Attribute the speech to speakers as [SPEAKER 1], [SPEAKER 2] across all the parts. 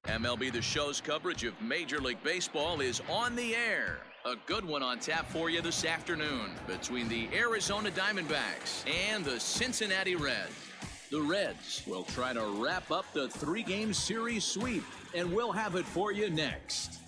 [SPEAKER 1] MLB The Show's coverage of Major League Baseball is on the air. A good one on tap for you this afternoon between the Arizona Diamondbacks and the Cincinnati Reds. The Reds will try to wrap up the three-game series sweep, and we'll have it for you next.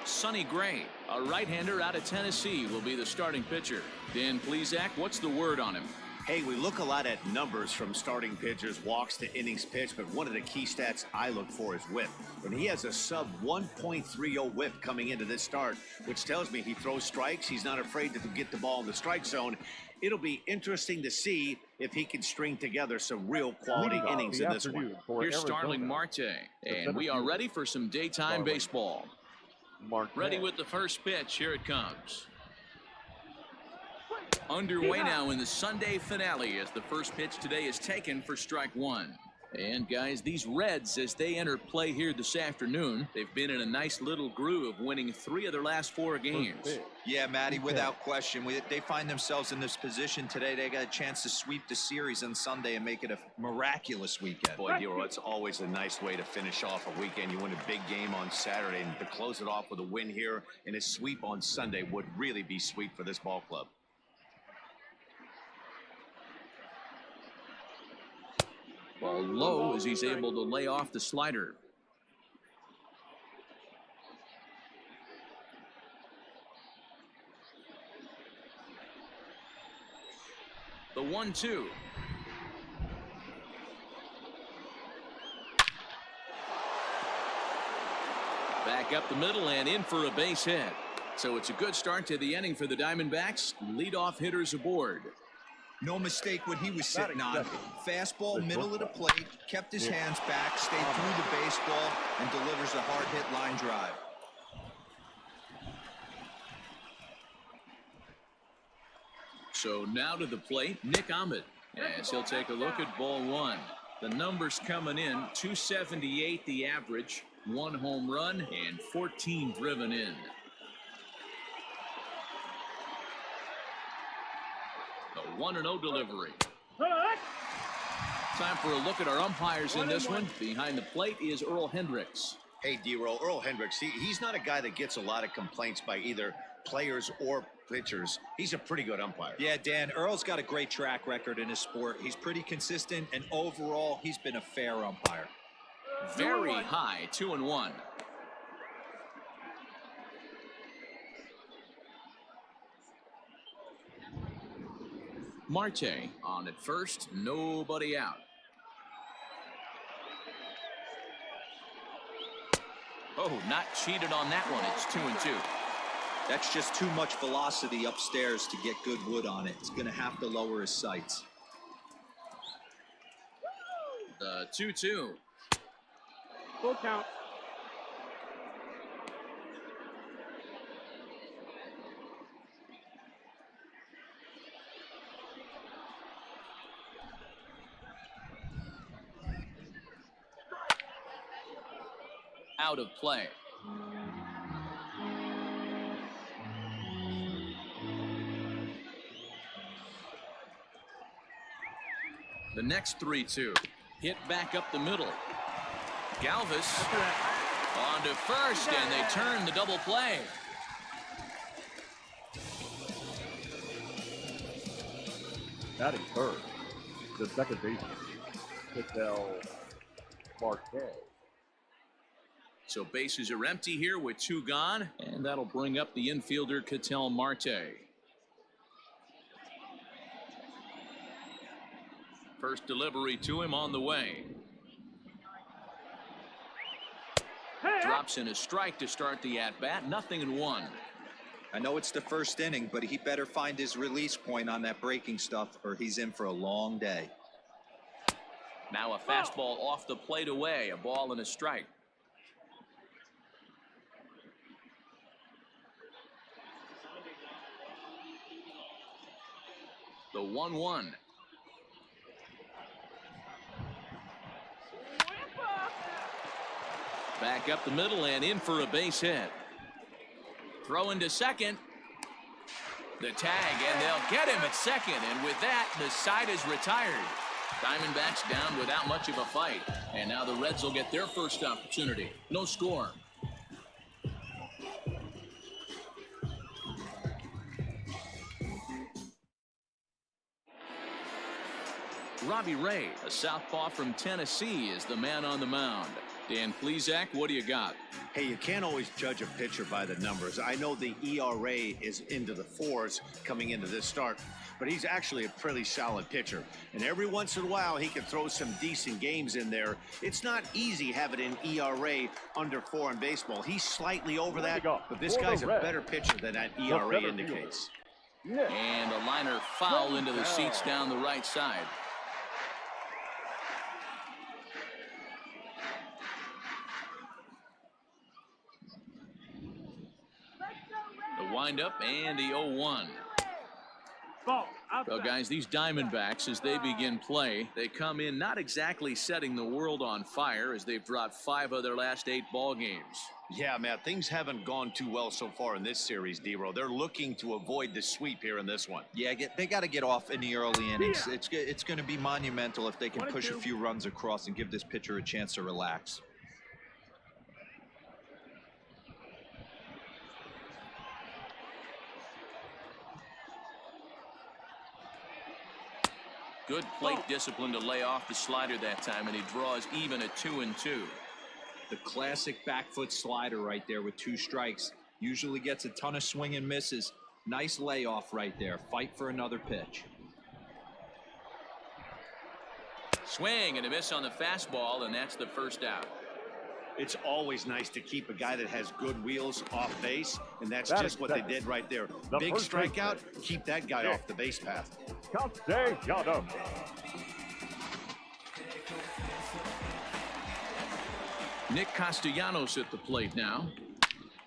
[SPEAKER 1] Sonny Gray, a right-hander out of Tennessee, will be the starting pitcher. Dan Plesac, what's the word on him?
[SPEAKER 2] Hey, we look a lot at numbers from starting pitchers, walks to innings pitched, but one of the key stats I look for is whip. And he has a sub 1.30 whip coming into this start, which tells me he throws strikes. He's not afraid to get the ball in the strike zone. It'll be interesting to see if he can string together some real quality innings in this one.
[SPEAKER 1] Here's Starling Marte, and we are ready for some daytime baseball. Ready with the first pitch. Here it comes. Underway now in the Sunday finale as the first pitch today is taken for strike one. And guys, these Reds, as they enter play here this afternoon, they've been in a nice little groove, winning 3 of their last 4 games.
[SPEAKER 3] Yeah, Matty, without question. They find themselves in this position today. They got a chance to sweep the series on Sunday and make it a miraculous weekend.
[SPEAKER 2] Boy, Dero, it's always a nice way to finish off a weekend. You win a big game on Saturday, and to close it off with a win here and a sweep on Sunday would really be sweet for this ball club.
[SPEAKER 1] Ball low as he's able to lay off the slider. The 1-2. Back up the middle and in for a base hit. So it's a good start to the inning for the Diamondbacks. Leadoff hitters aboard.
[SPEAKER 3] No mistake what he was sitting on. Fastball, middle of the plate, kept his hands back, stayed through the baseball, and delivers a hard-hit line drive.
[SPEAKER 1] So now to the plate, Nick Ahmed, as he'll take a look at ball one. The numbers coming in, 278 the average, 1 home run, and 14 driven in. The 1-0 delivery. Time for a look at our umpires in this one. Behind the plate is Earl Hendricks.
[SPEAKER 2] Hey, Dero, Earl Hendricks, he's not a guy that gets a lot of complaints by either players or pitchers. He's a pretty good umpire.
[SPEAKER 3] Yeah, Dan, Earl's got a great track record in his sport. He's pretty consistent, and overall, he's been a fair umpire.
[SPEAKER 1] Very high, 2-1. Marte on at first, nobody out. Oh, not cheated on that one. It's 2-2.
[SPEAKER 3] That's just too much velocity upstairs to get good wood on it. It's going to have to lower his sights.
[SPEAKER 1] The 2-2.
[SPEAKER 4] Full count.
[SPEAKER 1] Out of play. The next 3-2. Hit back up the middle. Galvis on to first, and they turn the double play.
[SPEAKER 4] Batting third, the second baseman, Marte.
[SPEAKER 1] So bases are empty here with 2 gone, and that'll bring up the infielder Ketel Marte. First delivery to him on the way. Drops in a strike to start the at-bat. 0-1.
[SPEAKER 3] I know it's the first inning, but he better find his release point on that breaking stuff, or he's in for a long day.
[SPEAKER 1] Now a fastball off the plate away. A ball and a strike. The 1-1. Back up the middle and in for a base hit. Throw into second. The tag, and they'll get him at second. And with that, the side is retired. Diamondbacks down without much of a fight. And now the Reds will get their first opportunity. No score. Robbie Ray, a southpaw from Tennessee, is the man on the mound. Dan Plesac, what do you got?
[SPEAKER 2] Hey, you can't always judge a pitcher by the numbers. I know the ERA is into the 4s coming into this start, but he's actually a pretty solid pitcher. And every once in a while, he can throw some decent games in there. It's not easy having an ERA under 4 in baseball. He's slightly over that, but this guy's a better pitcher than that ERA indicates.
[SPEAKER 1] And a liner foul into the seats down the right side. The windup and the 0-1. Well, guys, these Diamondbacks, as they begin play, they come in not exactly setting the world on fire, as they've dropped 5 of their last 8 ball games.
[SPEAKER 2] Yeah, Matt, things haven't gone too well so far in this series, D-Row. They're looking to avoid the sweep here in this one.
[SPEAKER 3] Yeah, they got to get off in the early innings. It's going to be monumental if they can push a few runs across and give this pitcher a chance to relax.
[SPEAKER 1] Good plate discipline to lay off the slider that time, and he draws even at 2-2.
[SPEAKER 3] The classic back foot slider right there with 2 strikes. Usually gets a ton of swing and misses. Nice layoff right there. Fight for another pitch.
[SPEAKER 1] Swing and a miss on the fastball, and that's the first out.
[SPEAKER 2] It's always nice to keep a guy that has good wheels off base, and that's just what they did right there. Big strikeout, keep that guy off the base path.
[SPEAKER 1] Nick Castellanos at the plate now.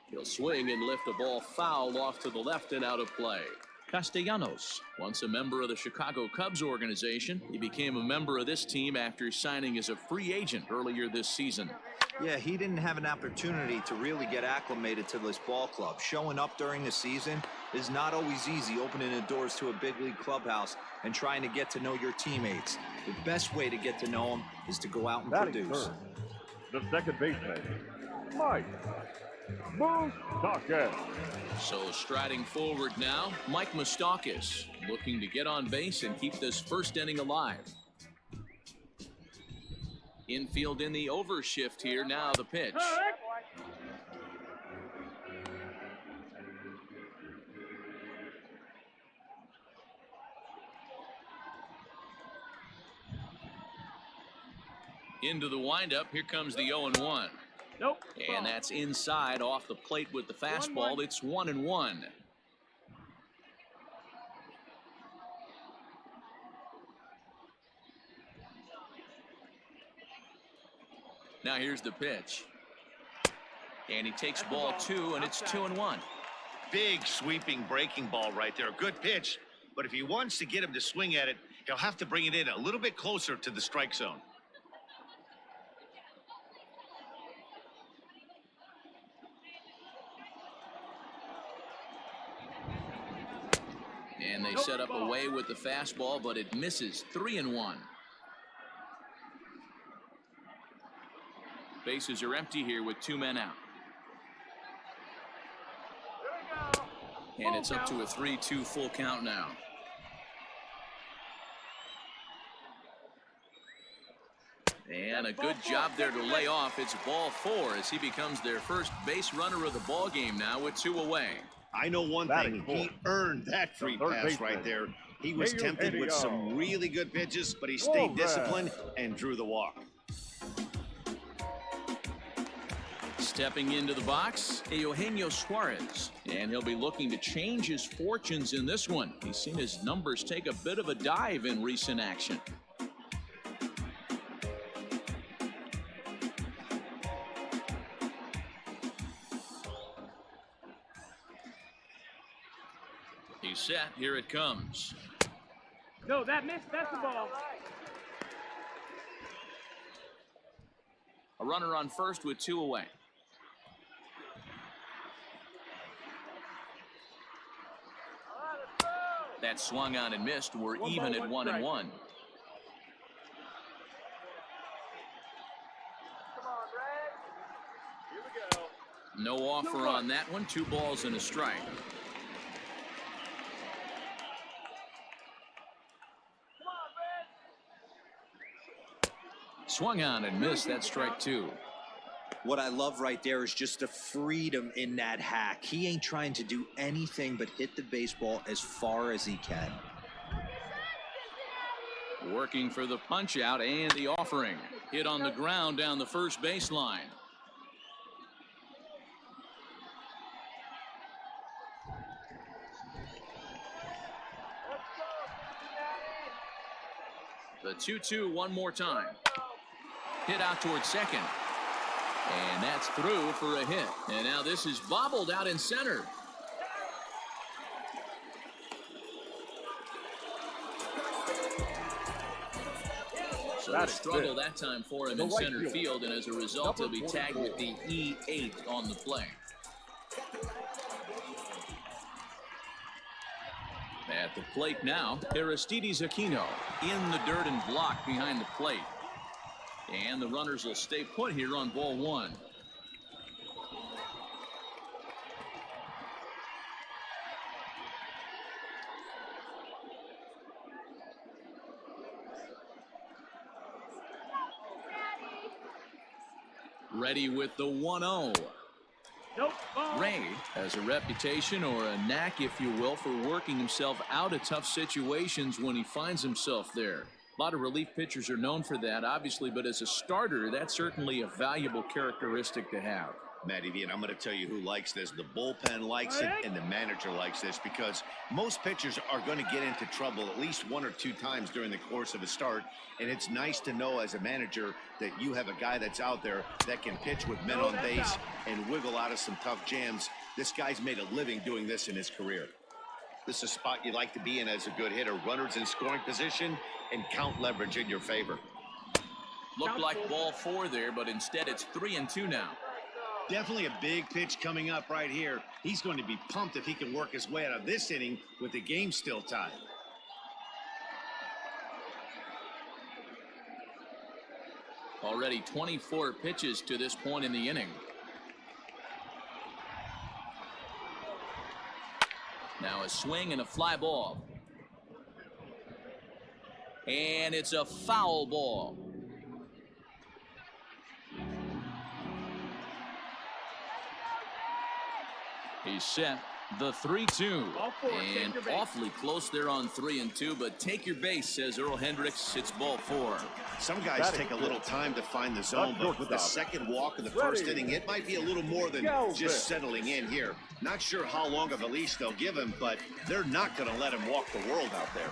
[SPEAKER 1] He'll swing and lift a ball foul off to the left and out of play. Castellanos, once a member of the Chicago Cubs organization, he became a member of this team after signing as a free agent earlier this season.
[SPEAKER 3] Yeah, he didn't have an opportunity to really get acclimated to this ball club. Showing up during the season is not always easy, opening the doors to a big league clubhouse and trying to get to know your teammates. The best way to get to know them is to go out and produce.
[SPEAKER 4] The second baseman, Mike Moustakas.
[SPEAKER 1] So striding forward now, Mike Moustakas, looking to get on base and keep this first inning alive. Infield in the overshift here. Now the pitch. Into the windup. Here comes the 0-1.
[SPEAKER 4] Nope.
[SPEAKER 1] And that's inside off the plate with the fastball. It's 1-1. Now here's the pitch. And he takes ball 2, and it's 2-1.
[SPEAKER 2] Big sweeping breaking ball right there. Good pitch. But if he wants to get him to swing at it, he'll have to bring it in a little bit closer to the strike zone.
[SPEAKER 1] And they set up away with the fastball, but it misses. 3-1. Bases are empty here with 2 men out. And it's up to a 3-2 full count now. And a good job there to lay off. It's ball 4 as he becomes their first base runner of the ball game now with 2 away.
[SPEAKER 2] I know one thing. He earned that free pass right there. He was tempted with some really good pitches, but he stayed disciplined and drew the walk.
[SPEAKER 1] Stepping into the box, Eugenio Suarez, and he'll be looking to change his fortunes in this one. He's seen his numbers take a bit of a dive in recent action. He's set. Here it comes.
[SPEAKER 5] No, that missed. That's the ball.
[SPEAKER 1] A runner on first with 2 away. That swung on and missed. We're even at 1-1. No offer on that one. 2 balls and a strike. Swung on and missed. That strike 2.
[SPEAKER 3] What I love right there is just the freedom in that hack. He ain't trying to do anything but hit the baseball as far as he can.
[SPEAKER 1] Working for the punch out and the offering. Hit on the ground down the first baseline. The 2-2 one more time. Hit out towards second. And that's through for a hit. And now this is bobbled out in center. So a struggle that time for him in center field, and as a result, he'll be tagged with the E8 on the play. At the plate now, Aristides Aquino in the dirt and blocked behind the plate. And the runners will stay put here on ball 1. Ready with the 1-0.
[SPEAKER 5] Nope.
[SPEAKER 1] Ray has a reputation, or a knack, if you will, for working himself out of tough situations when he finds himself there. A lot of relief pitchers are known for that, obviously, but as a starter, that's certainly a valuable characteristic to have.
[SPEAKER 2] Matty V, and I'm going to tell you who likes this. The bullpen likes it, and the manager likes this, because most pitchers are going to get into trouble at least 1 or 2 times during the course of a start, and it's nice to know as a manager that you have a guy that's out there that can pitch with men on base and wiggle out of some tough jams. This guy's made a living doing this in his career. This is a spot you like to be in as a good hitter. Runners in scoring position and count leverage in your favor.
[SPEAKER 1] Looked like ball 4 there, but instead it's 3-2 now.
[SPEAKER 2] Definitely a big pitch coming up right here. He's going to be pumped if he can work his way out of this inning with the game still tied.
[SPEAKER 1] Already 24 pitches to this point in the inning. Now a swing and a fly ball. And it's a foul ball. He's set. The 3-2. And awfully close there on 3-2, but take your base, says Earl Hendricks. It's ball 4.
[SPEAKER 2] Some guys take a little time to find the zone, but with the second walk of the first inning, it might be a little more than just settling in here. Not sure how long of a leash they'll give him, but they're not going to let him walk the world out there.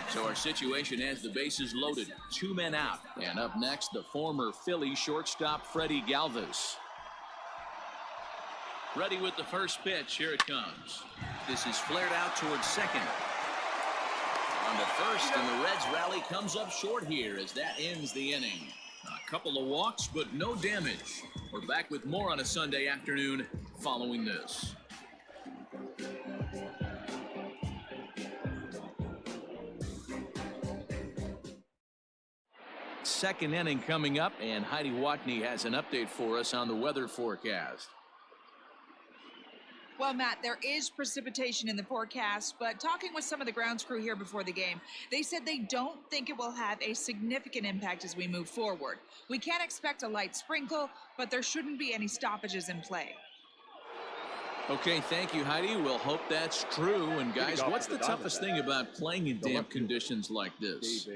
[SPEAKER 1] So our situation has the bases loaded. 2 men out. And up next, the former Philly shortstop Freddie Galvis. Ready with the first pitch. Here it comes. This is flared out towards second. On to first, and the Reds rally comes up short here as that ends the inning. A couple of walks, but no damage. We're back with more on a Sunday afternoon following this. Second inning coming up, and Heidi Watney has an update for us on the weather forecast.
[SPEAKER 6] Well, Matt, there is precipitation in the forecast, but talking with some of the grounds crew here before the game, they said they don't think it will have a significant impact as we move forward. We can't expect a light sprinkle, but there shouldn't be any stoppages in play.
[SPEAKER 1] Okay, thank you, Heidi. We'll hope that's true. And guys, what's the toughest thing about playing in damp conditions like this?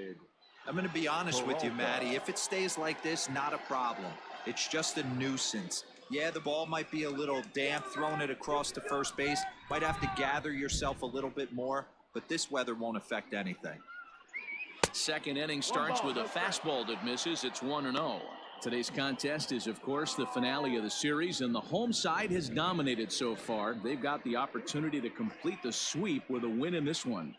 [SPEAKER 3] I'm going to be honest with you, Matty. If it stays like this, not a problem. It's just a nuisance. Yeah, the ball might be a little damp, throwing it across to first base. Might have to gather yourself a little bit more, but this weather won't affect anything.
[SPEAKER 1] Second inning starts with a fastball that misses. It's 1-0. Today's contest is, of course, the finale of the series, and the home side has dominated so far. They've got the opportunity to complete the sweep with a win in this one.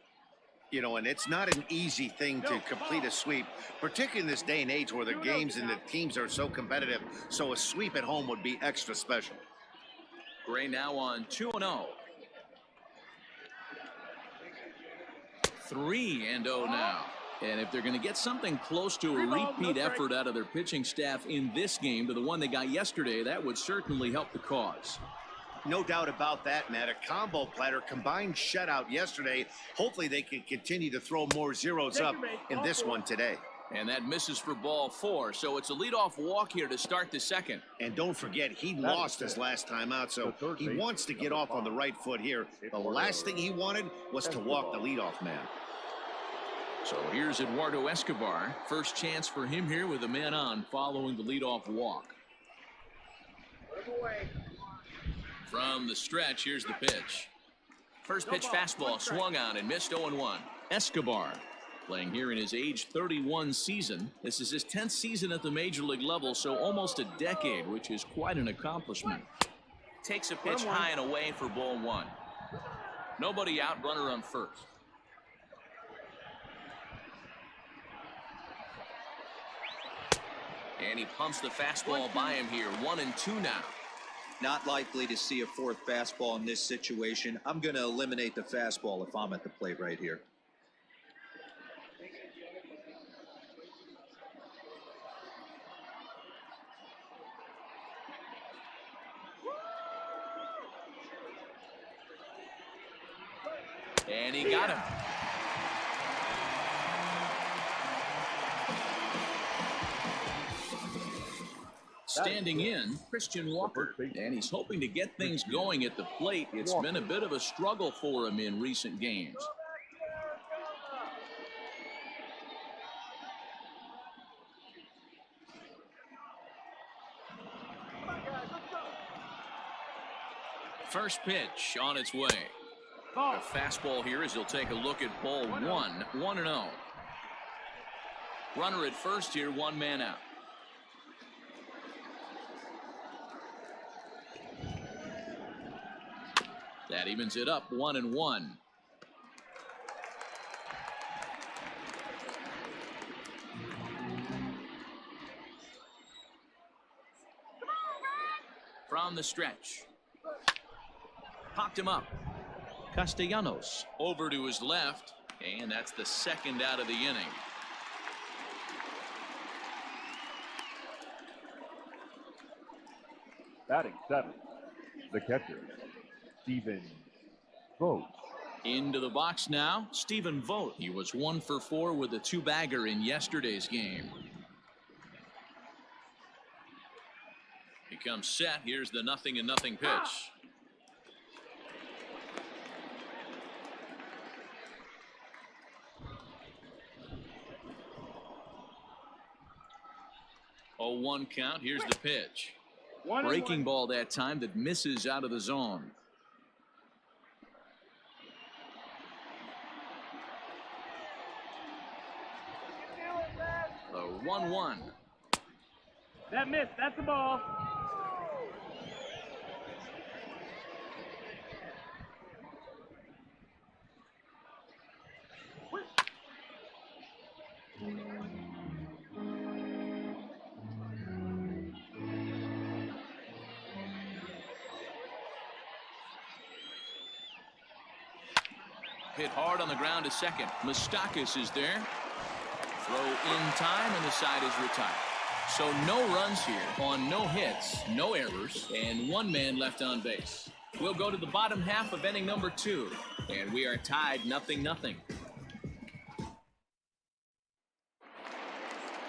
[SPEAKER 2] You know, and it's not an easy thing to complete a sweep, particularly in this day and age where the games and the teams are so competitive. So a sweep at home would be extra special.
[SPEAKER 1] Gray now on 2-0. 3-0 now. And if they're going to get something close to a repeat effort out of their pitching staff in this game to the one they got yesterday, that would certainly help the cause.
[SPEAKER 2] No doubt about that, Matt. A combo platter, combined shutout yesterday. Hopefully they can continue to throw more zeros up in this one today.
[SPEAKER 1] And that misses for ball 4, so it's a leadoff walk here to start the second.
[SPEAKER 2] And don't forget, he lost his last time out, so he wants to get off on the right foot here. The last thing he wanted was to walk the leadoff man.
[SPEAKER 1] So here's Eduardo Escobar. First chance for him here with a man on following the leadoff walk. From the stretch, here's the pitch. First pitch fastball swung on and missed 0-1. Escobar playing here in his age 31 season. This is his 10th season at the major league level, so almost a decade, which is quite an accomplishment. Takes a pitch high and away for ball 1. Nobody out, runner on first. And he pumps the fastball by him here. 1-2 now.
[SPEAKER 3] Not likely to see a fourth fastball in this situation. I'm going to eliminate the fastball if I'm at the plate right here.
[SPEAKER 1] And he got him. Standing in, Christian Walker, and he's hoping to get things going at the plate. It's been a bit of a struggle for him in recent games. First pitch on its way. A fastball here as he'll take a look at ball 1, 1-0. Runner at first here, one man out. That evens it up, 1-1. From the stretch. Popped him up. Castellanos over to his left, and that's the second out of the inning.
[SPEAKER 4] Batting 7, the catcher, Stephen Vogt.
[SPEAKER 1] Into the box now, Stephen Vogt. He was 1 for 4 with a 2-bagger in yesterday's game. He comes set. Here's the 0-0 pitch. Oh, 1 count. Here's the pitch. Breaking ball that time that misses out of the zone. The 1-1.
[SPEAKER 5] That missed. That's the ball.
[SPEAKER 1] Hit hard on the ground to second. Moustakas is there. Throw in time, and the side is retired. So no runs here on no hits, no errors, and 1 man left on base. We'll go to the bottom half of inning number 2, and we are tied 0-0.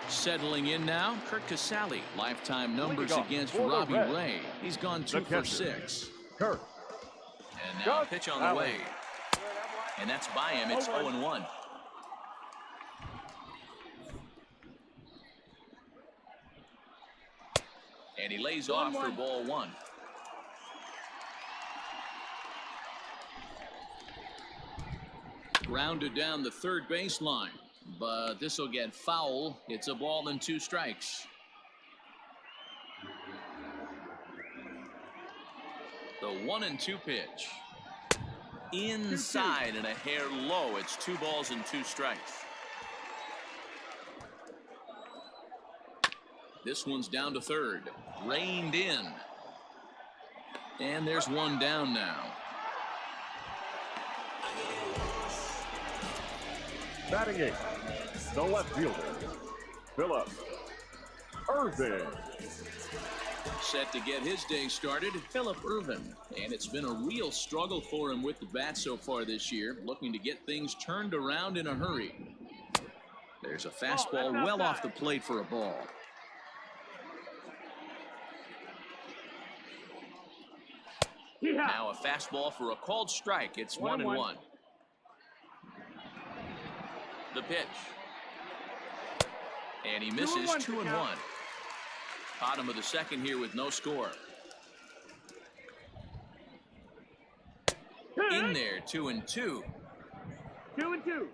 [SPEAKER 1] Settling in now, Kurt Casale. Lifetime numbers against Robbie Ray. He's gone 2 for 6.
[SPEAKER 4] Kurt.
[SPEAKER 1] And now a pitch on the way. And that's by him. It's 0-1. And he lays off for ball 1. Grounded down the third baseline, but this will get foul. It's a ball and 2 strikes. The 1-2 pitch. Inside and a hair low. It's 2 balls and 2 strikes. This one's down to third. Reined in. And there's 1 down now.
[SPEAKER 4] Batting 8th, the left fielder, Philip Irvin.
[SPEAKER 1] Set to get his day started, Philip Irvin. And it's been a real struggle for him with the bat so far this year, looking to get things turned around in a hurry. There's a fastball well off the plate for a ball. Now a fastball for a called strike. It's 1-1. The pitch. And he misses 2-1. Bottom of the second here with no score. In there, 2-2.
[SPEAKER 5] 2-2.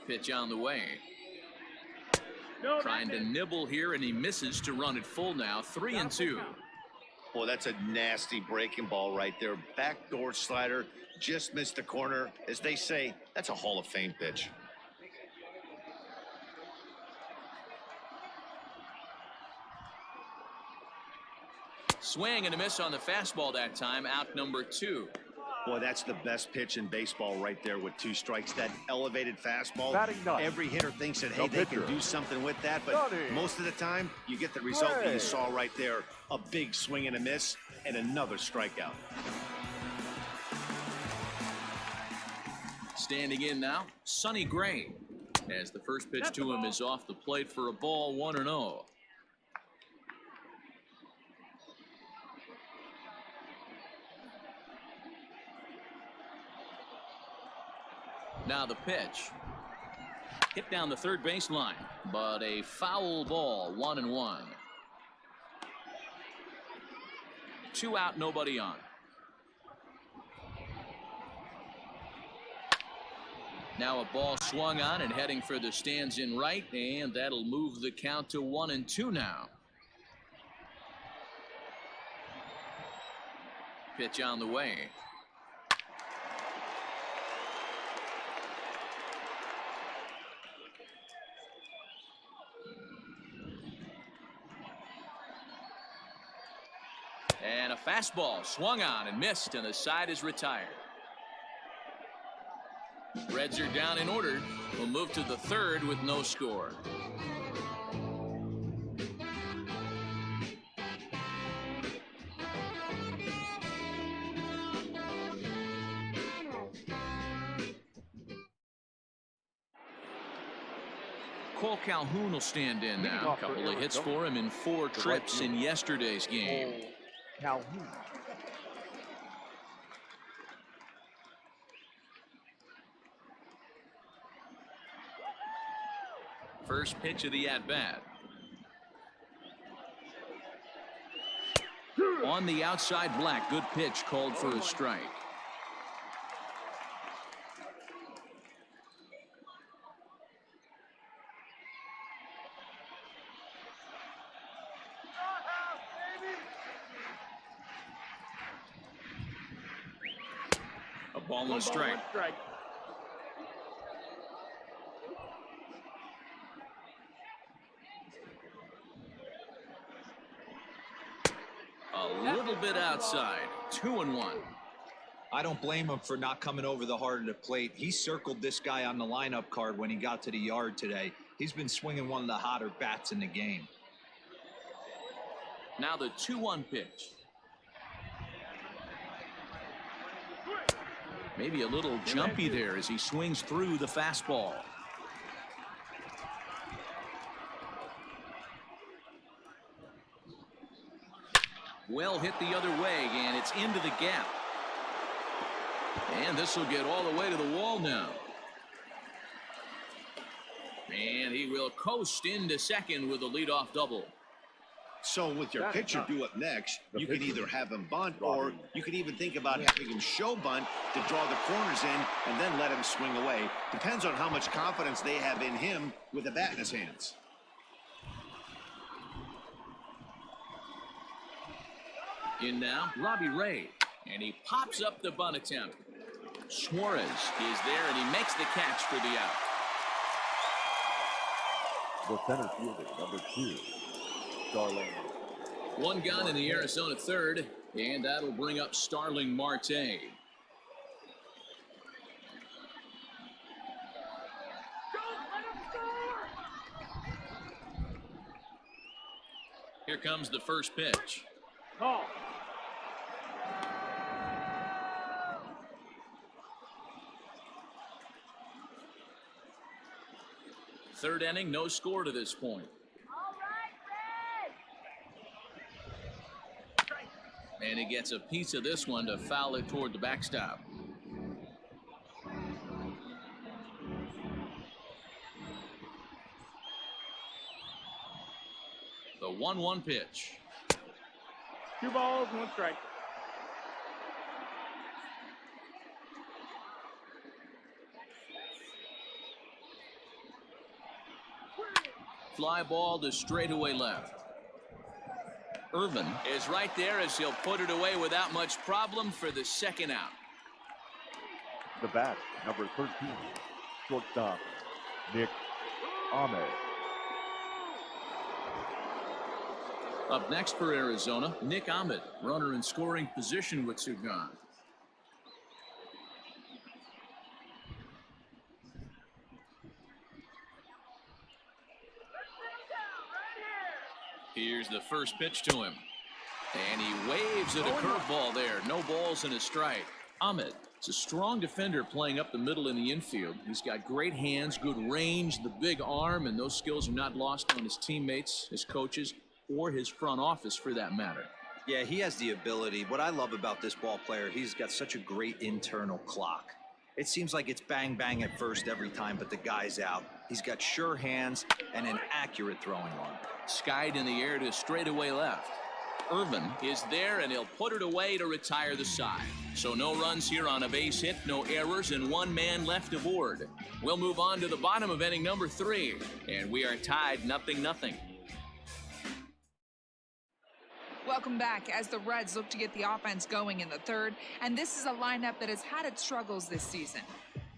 [SPEAKER 1] Pitch on the way.
[SPEAKER 5] No,
[SPEAKER 1] Trying to nibble here, and he misses to run it full now. 3-2.
[SPEAKER 2] Boy, that's a nasty breaking ball right there. Backdoor slider, just missed the corner. As they say, that's a Hall of Fame pitch.
[SPEAKER 1] Swing and a miss on the fastball that time. Out number 2.
[SPEAKER 2] Boy, that's the best pitch in baseball right there with 2 strikes. That elevated fastball.
[SPEAKER 4] Batting 9th,
[SPEAKER 2] Every hitter thinks that, hey,
[SPEAKER 4] the
[SPEAKER 2] they can
[SPEAKER 4] pitcher,
[SPEAKER 2] do something with that. But
[SPEAKER 4] Johnny
[SPEAKER 2] most of the time, you get the result that you
[SPEAKER 4] Gray.
[SPEAKER 2] saw right there. A big swing and a miss and another strikeout.
[SPEAKER 1] Standing in now, Sonny Gray. As the first pitch to him is off the plate for a ball, 1-0. Now the pitch. Hit down the third baseline, but a foul ball, 1-1. 2 out, nobody on. Now a ball swung on and heading for the stands in right, and that'll move the count to 1-2 now. Pitch on the way. And a fastball swung on and missed, and the side is retired. Reds are down in order. We'll move to the third with no score. Cole Calhoun will stand in now. A couple of hits for him in 4 trips in yesterday's game.
[SPEAKER 4] Calhoun.
[SPEAKER 1] First pitch of the at-bat. On the outside, Black. Good pitch called for a strike. A ball and a strike. A little bit outside. 2-1.
[SPEAKER 3] I don't blame him for not coming over the heart of the plate. He circled this guy on the lineup card when he got to the yard today. He's been swinging one of the hotter bats in the game.
[SPEAKER 1] Now the 2-1 pitch. Maybe a little jumpy there as he swings through the fastball. Well hit the other way, and it's into the gap. And this will get all the way to the wall now. And he will coast into second with a leadoff double.
[SPEAKER 2] So with your pitcher due up next, you could either have him bunt, or you could even think about having him show bunt to draw the corners in and then let him swing away. Depends on how much confidence they have in him with a bat in his hands. In now, Robbie Ray, and he pops up the bunt attempt.
[SPEAKER 1] Suarez is there, and he makes the catch for the out.
[SPEAKER 4] The center fielder, number 2, Starling.
[SPEAKER 1] One gone in the Arizona third, and that'll bring up Starling Marte. Here comes the first pitch.
[SPEAKER 5] Call.
[SPEAKER 1] Third inning, no score to this point. And he gets a piece of this one to foul it toward the backstop. The 1-1 pitch.
[SPEAKER 5] 2 balls, 1 strike.
[SPEAKER 1] Fly ball to straightaway left. Irvin is right there as he'll put it away without much problem for the second out.
[SPEAKER 4] The bat, number 13, shortstop, Nick Ahmed.
[SPEAKER 1] Up next for Arizona, Nick Ahmed, runner in scoring position with 2 gone. Here's the first pitch to him. And he waves at a curveball there. No balls and a strike. Ahmed is a strong defender playing up the middle in the infield. He's got great hands, good range, the big arm, and those skills are not lost on his teammates, his coaches, or his front office for that matter.
[SPEAKER 3] Yeah, he has the ability. What I love about this ball player, he's got such a great internal clock. It seems like it's bang bang at first every time, but the guy's out. He's got sure hands and an accurate throwing arm.
[SPEAKER 1] Skied in the air to straightaway left. Irvin is there, and he'll put it away to retire the side. So no runs here on a base hit, no errors, and 1 man left aboard. We'll move on to the bottom of inning number 3, and we are tied 0-0.
[SPEAKER 6] Welcome back as the Reds look to get the offense going in the third, and this is a lineup that has had its struggles this season.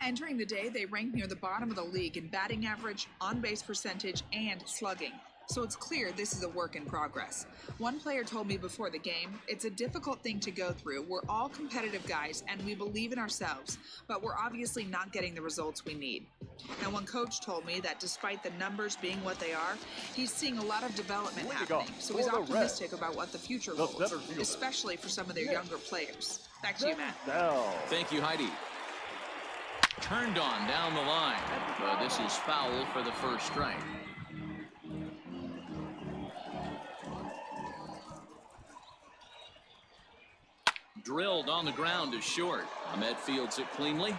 [SPEAKER 6] Entering the day, they ranked near the bottom of the league in batting average, on-base percentage, and slugging. So it's clear this is a work in progress. One player told me before the game, it's a difficult thing to go through. We're all competitive guys, and we believe in ourselves, but we're obviously not getting the results we need. And one coach told me that despite the numbers being what they are, he's seeing a lot of development happening. So he's optimistic about what the future holds, especially for some of their younger players. Back to you, Matt.
[SPEAKER 1] Thank you, Heidi. Turned on down the line, but this is foul for the first strike. Drilled on the ground to short. Ahmed fields it cleanly.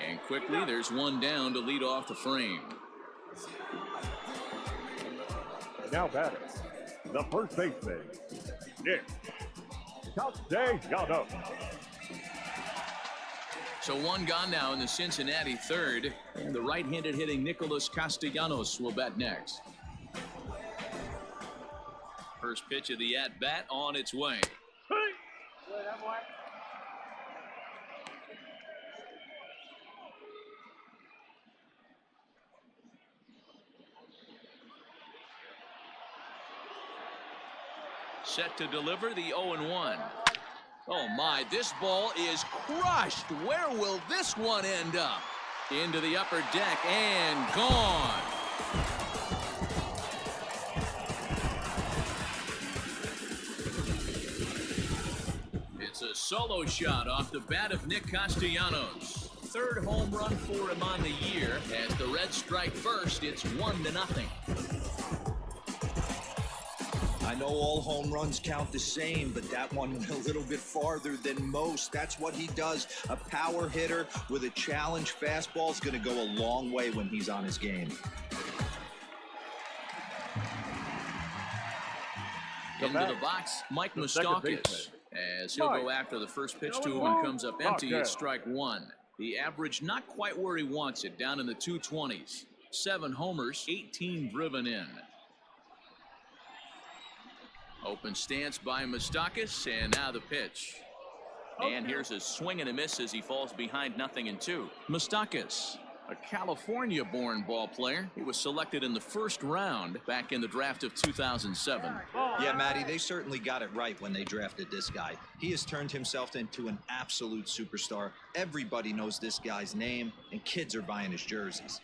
[SPEAKER 1] And quickly, there's 1 down to lead off the frame.
[SPEAKER 4] Now batting, the first baseman, Nick Castellanos.
[SPEAKER 1] So 1 gone now in the Cincinnati third. And the right-handed hitting Nicholas Castellanos will bat next. First pitch of the at-bat on its way. Set to deliver the 0-1. Oh my, this ball is crushed. Where will this one end up? Into the upper deck and gone. It's a solo shot off the bat of Nick Castellanos. 3rd home run for him on the year. As the Reds strike first, it's 1-0.
[SPEAKER 3] I know all home runs count the same, but that one went a little bit farther than most. That's what he does. A power hitter with a challenge fastball is going to go a long way when he's on his game.
[SPEAKER 1] Into the box, Mike Moustakas, as he'll go after the first pitch to him and comes up empty at strike 1. The average not quite where he wants it, down in the 220s. 7 homers, 18 driven in. Open stance by Moustakas, and now the pitch. And here's a swing and a miss as he falls behind 0-2. Moustakas, a California-born ball player. He was selected in the first round back in the draft of 2007.
[SPEAKER 3] Yeah, Matty, they certainly got it right when they drafted this guy. He has turned himself into an absolute superstar. Everybody knows this guy's name, and kids are buying his jerseys.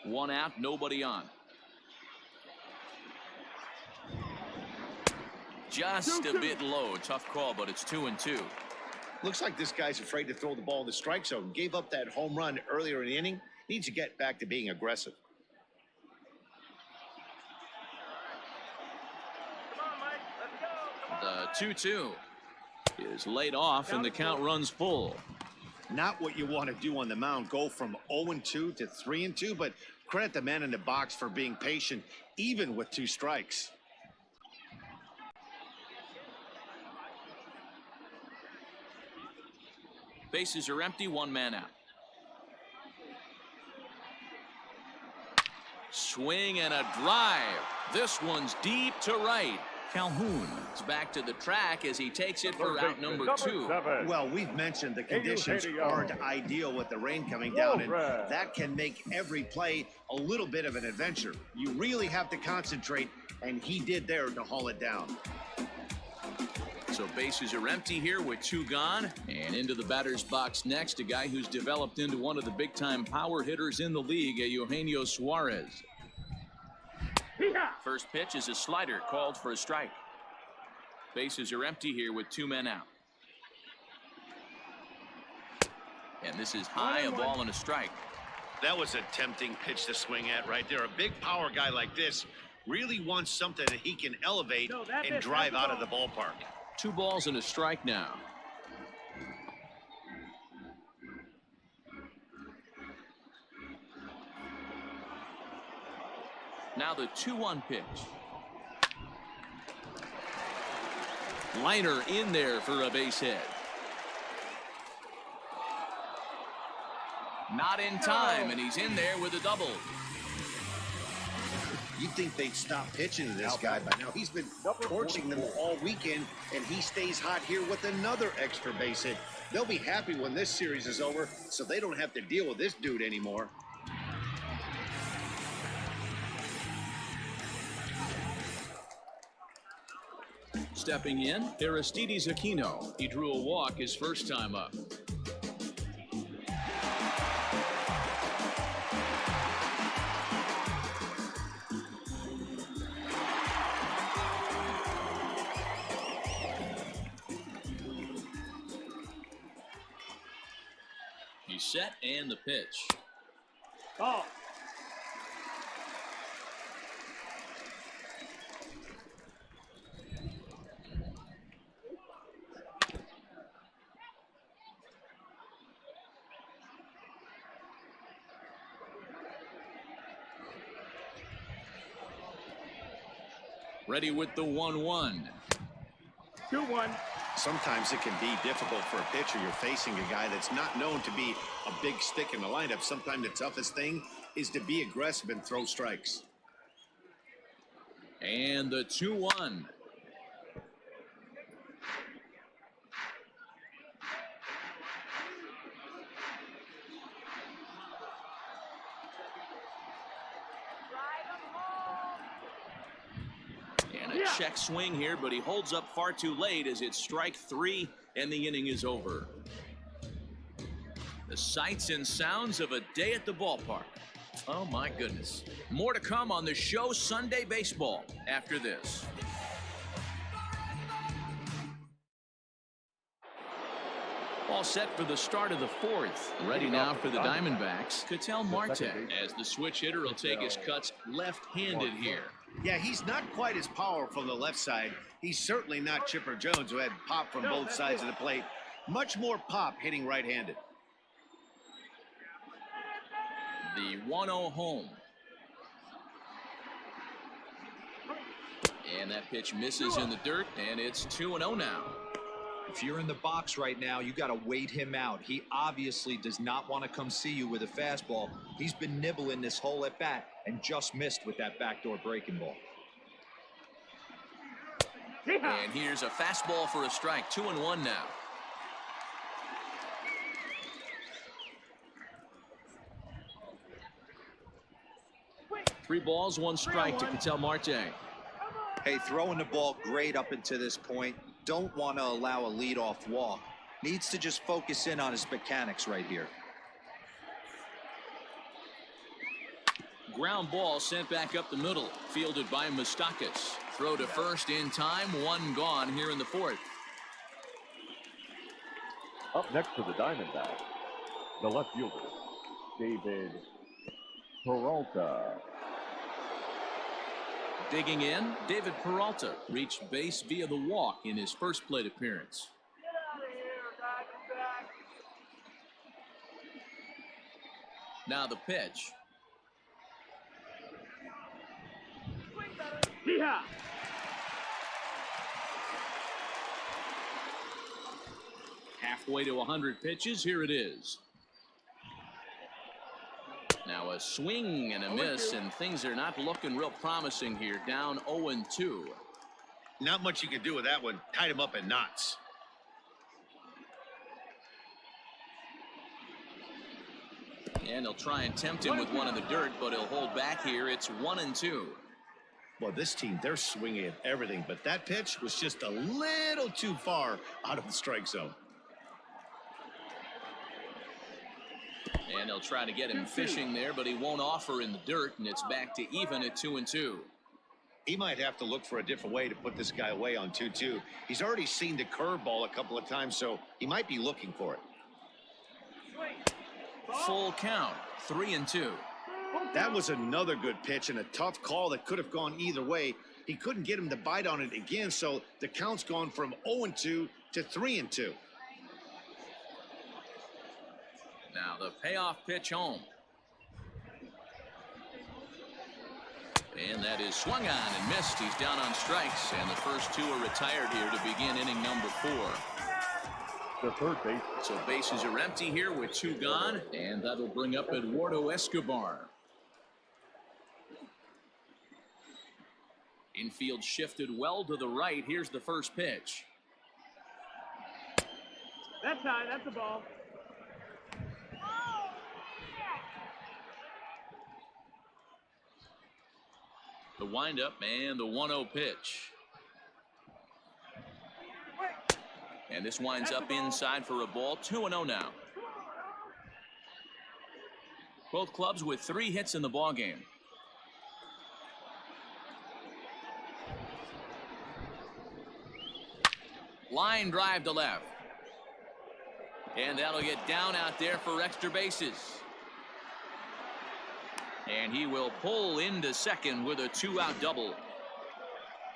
[SPEAKER 1] One out, nobody on. Just a bit low. Tough call, but it's 2-2.
[SPEAKER 2] Looks like this guy's afraid to throw the ball in the strike zone. Gave up that home run earlier in the inning. Needs to get back to being aggressive.
[SPEAKER 1] The 2-2 is laid off, and the count runs full.
[SPEAKER 2] Not what you want to do on the mound. Go from 0-2 to 3-2, but credit the man in the box for being patient, even with 2 strikes.
[SPEAKER 1] Bases are empty, 1 man out. Swing and a drive. This one's deep to right. Calhoun is back to the track as he takes it for out number 2.
[SPEAKER 2] Well, we've mentioned the conditions aren't ideal with the rain coming down, and that can make every play a little bit of an adventure. You really have to concentrate, and he did there to haul it down.
[SPEAKER 1] So bases are empty here with 2 gone, and into the batter's box next, a guy who's developed into one of the big-time power hitters in the league, Eugenio Suarez. First pitch is a slider called for a strike. Bases are empty here with 2 men out. And this is high, a ball and a strike.
[SPEAKER 2] That was a tempting pitch to swing at right there. A big power guy like this really wants something that he can elevate and drive out of the ballpark.
[SPEAKER 1] 2 balls and a strike now. Now the 2-1 pitch. Liner in there for a base hit. Not in time, and he's in there with a double.
[SPEAKER 2] You'd think they'd stop pitching to this guy by now. He's been torching them all weekend, and he stays hot here with another extra base hit. They'll be happy when this series is over, so they don't have to deal with this dude anymore.
[SPEAKER 1] Stepping in, Aristides Aquino. He drew a walk his first time up. He's set, and the pitch.
[SPEAKER 5] Ball.
[SPEAKER 1] Ready with the 1-1.
[SPEAKER 5] 2-1.
[SPEAKER 2] Sometimes it can be difficult for a pitcher. You're facing a guy that's not known to be a big stick in the lineup. Sometimes the toughest thing is to be aggressive and throw strikes.
[SPEAKER 1] And the 2-1. Check swing here, but he holds up far too late as it's strike 3 and the inning is over. The sights and sounds of a day at the ballpark. Oh my goodness. More to come on the show Sunday Baseball after this. All set for the start of the 4th. Ready now for the Diamondbacks. Ketel Marte as the switch hitter will take his cuts left-handed here.
[SPEAKER 2] Yeah, he's not quite as powerful on the left side. He's certainly not Chipper Jones, who had pop from both sides of the plate. Much more pop hitting right-handed.
[SPEAKER 1] The 1-0 home. And that pitch misses in the dirt, and it's 2-0 now.
[SPEAKER 3] If you're in the box right now, you got to wait him out. He obviously does not want to come see you with a fastball. He's been nibbling this whole at bat and just missed with that backdoor breaking ball.
[SPEAKER 1] And here's a fastball for a strike. 2-1 now. Three balls, one strike to Ketel Marte.
[SPEAKER 3] Hey, throwing the ball great up until this point. Don't want to allow a leadoff walk. Needs to just focus in on his mechanics right here.
[SPEAKER 1] Ground ball sent back up the middle, fielded by Moustakas. Throw to first in time, one gone here in the fourth.
[SPEAKER 4] Up next for the Diamondbacks, the left fielder, David Peralta.
[SPEAKER 1] Digging in, David Peralta reached base via the walk in his first plate appearance. Now the pitch.
[SPEAKER 5] Yeah.
[SPEAKER 1] Halfway to 100 pitches, here it is. Now a swing and a miss, and things are not looking real promising here. Down 0-2.
[SPEAKER 2] Not much you can do with that one. Tied him up in knots.
[SPEAKER 1] And he'll try and tempt him with one in the dirt, but he'll hold back here. It's 1-2.
[SPEAKER 2] Well, this team, they're swinging at everything, but that pitch was just a little too far out of the strike zone.
[SPEAKER 1] And they'll try to get him fishing there, but he won't offer in the dirt, and it's back to even at 2-2.
[SPEAKER 2] He might have to look for a different way to put this guy away on 2-2. He's already seen the curveball a couple of times, so he might be looking for it.
[SPEAKER 1] Full count, 3-2.
[SPEAKER 2] That was another good pitch and a tough call that could have gone either way. He couldn't get him to bite on it again, so the count's gone from 0-2 to 3-2.
[SPEAKER 1] Now the payoff pitch home. And that is swung on and missed. He's down on strikes, and the first two are retired here to begin inning number 4.
[SPEAKER 4] The third base.
[SPEAKER 1] So bases are empty here with 2 gone, and that'll bring up Eduardo Escobar. Infield shifted well to the right. Here's the first pitch.
[SPEAKER 5] That's high. That's a ball.
[SPEAKER 1] The windup and the 1-0 pitch. And this winds up inside for a ball. 2-0 now. Both clubs with 3 hits in the ballgame. Line drive to left. And that'll get down out there for extra bases. And he will pull into second with a 2-out double.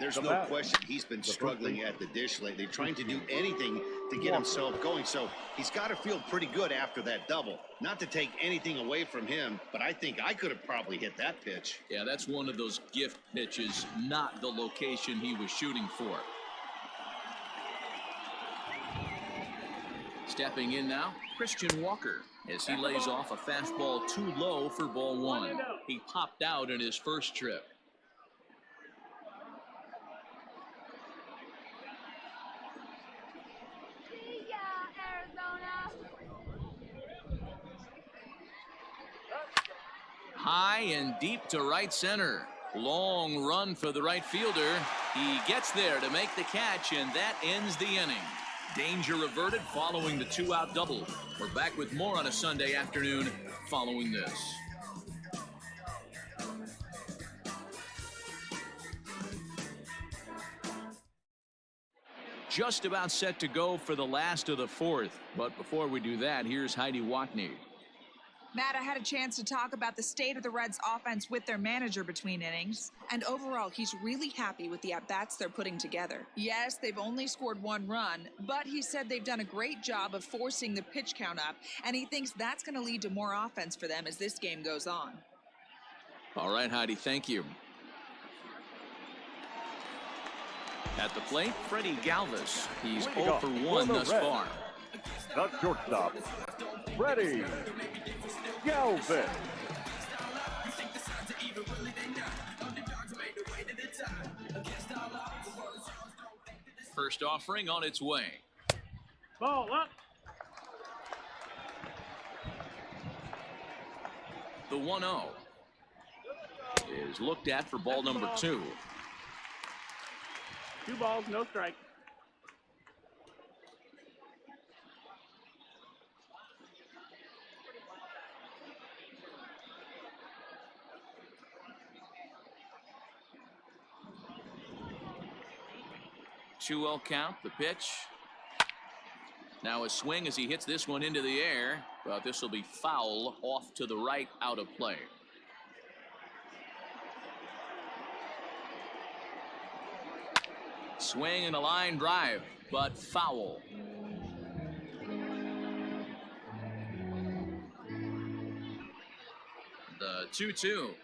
[SPEAKER 2] There's no question he's been struggling at the dish lately, trying to do anything to get himself going. So he's got to feel pretty good after that double. Not to take anything away from him, but I think I could have probably hit that pitch.
[SPEAKER 1] Yeah, that's one of those gift pitches, not the location he was shooting for. Stepping in now, Christian Walker, as he lays off a fastball too low for ball 1. He popped out in his first trip. High and deep to right center. Long run for the right fielder. He gets there to make the catch, and that ends the inning. Danger averted following the 2-out double. We're back with more on a Sunday afternoon following this. Just about set to go for the last of the fourth. But before we do that, here's Heidi Watney.
[SPEAKER 6] Matt, I had a chance to talk about the state of the Reds offense with their manager between innings. And overall, he's really happy with the at-bats they're putting together. Yes, they've only scored 1 run, but he said they've done a great job of forcing the pitch count up, and he thinks that's going to lead to more offense for them as this game goes on.
[SPEAKER 1] All right, Heidi, thank you. At the plate, Freddie Galvis. He's
[SPEAKER 4] Leading
[SPEAKER 1] 0
[SPEAKER 4] off
[SPEAKER 1] for
[SPEAKER 4] for
[SPEAKER 1] 1
[SPEAKER 4] the
[SPEAKER 1] thus
[SPEAKER 4] Reds.
[SPEAKER 1] far.
[SPEAKER 4] The shortstop, Freddie Galvis.
[SPEAKER 1] First offering on its way.
[SPEAKER 5] Ball up.
[SPEAKER 1] The 1-0 is looked at for ball number 2.
[SPEAKER 5] 2 balls, no strike.
[SPEAKER 1] Two-0 count, the pitch. Now a swing as he hits this one into the air, but this will be foul off to the right, out of play. Swing and a line drive, but foul. The 2-2.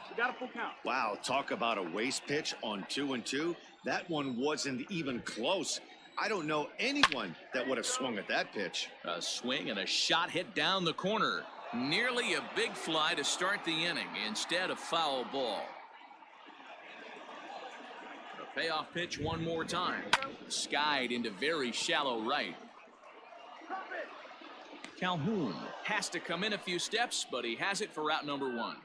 [SPEAKER 5] We got a full count.
[SPEAKER 2] Wow, talk about a waste pitch on 2-2. That one wasn't even close. I don't know anyone that would have swung at that pitch.
[SPEAKER 1] A swing and a shot hit down the corner. Nearly a big fly to start the inning. Instead, a foul ball. The payoff pitch one more time. Skied into very shallow right. Calhoun has to come in a few steps, but he has it for route number 1.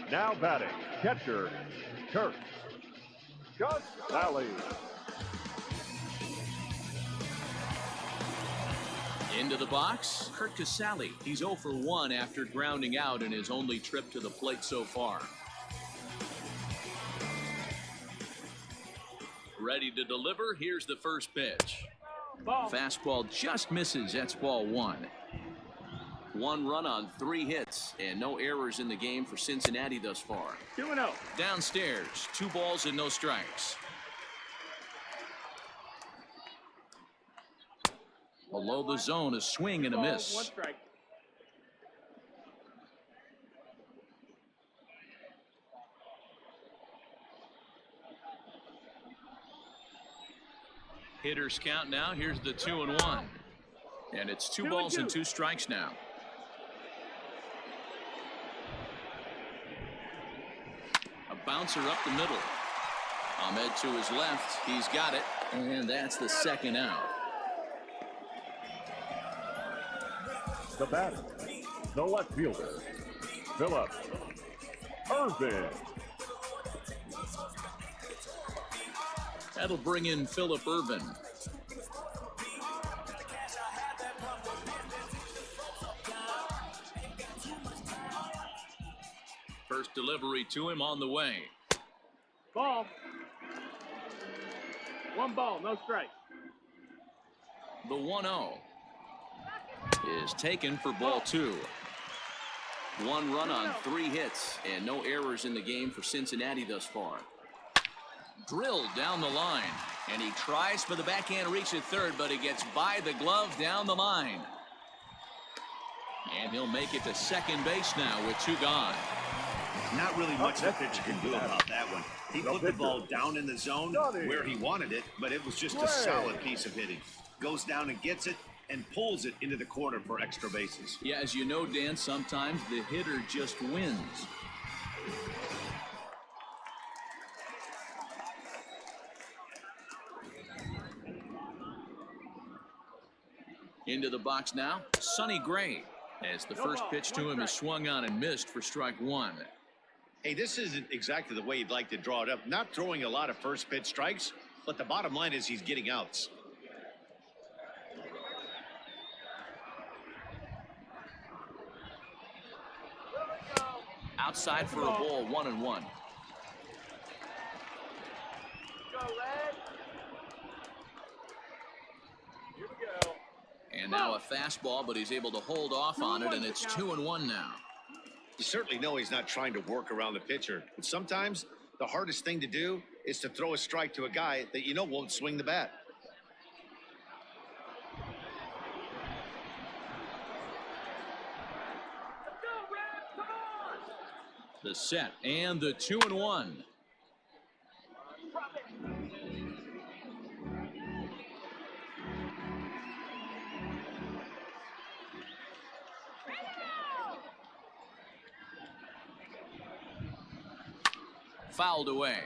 [SPEAKER 4] Now batting, catcher, Kurt Casale.
[SPEAKER 1] Into the box, Kurt Casale. He's 0 for 1 after grounding out in his only trip to the plate so far. Ready to deliver. Here's the first pitch.
[SPEAKER 5] Ball.
[SPEAKER 1] Fastball just misses. That's ball 1. 1 run on 3 hits and no errors in the game for Cincinnati thus far.
[SPEAKER 5] 2-0.
[SPEAKER 1] Downstairs, 2 balls and no strikes. Below the zone, a swing and a
[SPEAKER 5] Ball,
[SPEAKER 1] miss.
[SPEAKER 5] 1 strike.
[SPEAKER 1] Hitters count now. Here's the 2-1. And it's 2 balls and 2 strikes now. A bouncer up the middle. Ahmed to his left. He's got it. And that's the second out.
[SPEAKER 4] The batter, the left fielder, Philip Irvin.
[SPEAKER 1] That'll bring in Philip Irvin. First delivery to him on the way.
[SPEAKER 5] Ball. 1 ball, no strike.
[SPEAKER 1] The 1-0 is taken for ball 2. 1 run on 3 hits and no errors in the game for Cincinnati thus far. Drilled down the line, and he tries for the backhand reach at third, but he gets by the glove down the line. And he'll make it to second base now with 2 gone.
[SPEAKER 2] Not really much the pitcher can do about that one. He put the ball down in the zone where he wanted it, but it was just a solid piece of hitting. Goes down and gets it and pulls it into the corner for extra bases.
[SPEAKER 1] Yeah, as you know, Dan, sometimes the hitter just wins. Into the box now, Sonny Gray, as the first pitch to him is swung on and missed for strike 1.
[SPEAKER 2] Hey, this isn't exactly the way you'd like to draw it up. Not throwing a lot of first pitch strikes, but the bottom line is he's getting outs.
[SPEAKER 1] Outside for a ball, 1-1.
[SPEAKER 5] Go, Red. Here we go.
[SPEAKER 1] And now a fastball, but he's able to hold off on it, and it's 2-1 now.
[SPEAKER 2] You certainly know he's not trying to work around the pitcher, but sometimes the hardest thing to do is to throw a strike to a guy that you know won't swing the bat.
[SPEAKER 1] The set and the 2-1. Fouled away.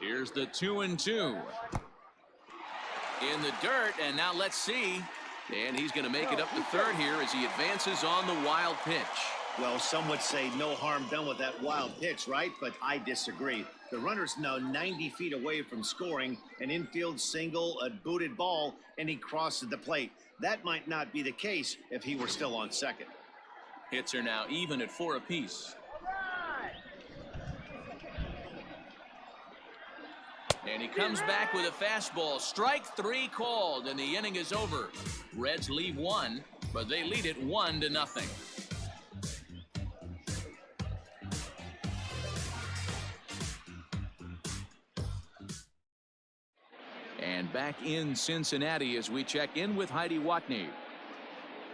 [SPEAKER 1] Here's the 2-2. In the dirt, and now let's see. And he's going to make it up to third here as he advances on the wild pitch.
[SPEAKER 2] Well, some would say no harm done with that wild pitch, right? But I disagree. The runner's now 90 feet away from scoring, an infield single, a booted ball, and he crosses the plate. That might not be the case if he were still on second.
[SPEAKER 1] Hits are now even at 4 apiece. And he comes back with a fastball. Strike 3 called, and the inning is over. Reds leave 1, but they lead it 1-0. And back in Cincinnati as we check in with Heidi Watney.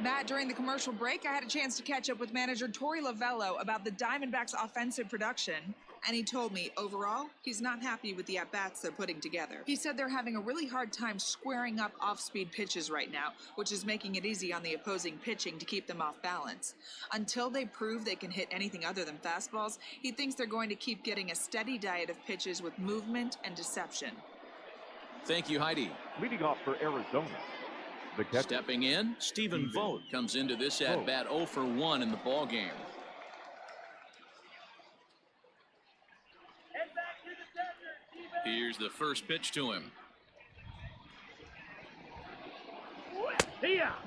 [SPEAKER 6] Matt, during the commercial break, I had a chance to catch up with manager Torey Lavello about the Diamondbacks' offensive production, and he told me, overall, he's not happy with the at-bats they're putting together. He said they're having a really hard time squaring up off-speed pitches right now, which is making it easy on the opposing pitching to keep them off balance. Until they prove they can hit anything other than fastballs, he thinks they're going to keep getting a steady diet of pitches with movement and deception.
[SPEAKER 1] Thank you, Heidi.
[SPEAKER 4] Leading off for Arizona, the catcher.
[SPEAKER 1] Stepping in, Stephen Vogt comes into this at-bat 0 for 1 in the ballgame. Here's the first pitch to him.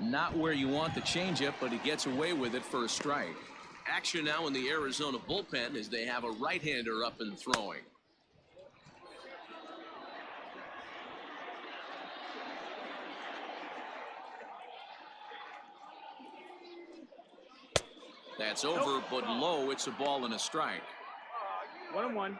[SPEAKER 1] Not where you want the changeup, but he gets away with it for a strike. Action now in the Arizona bullpen as they have a right-hander up and throwing. That's over, but low. It's a ball and a strike.
[SPEAKER 5] 1-1.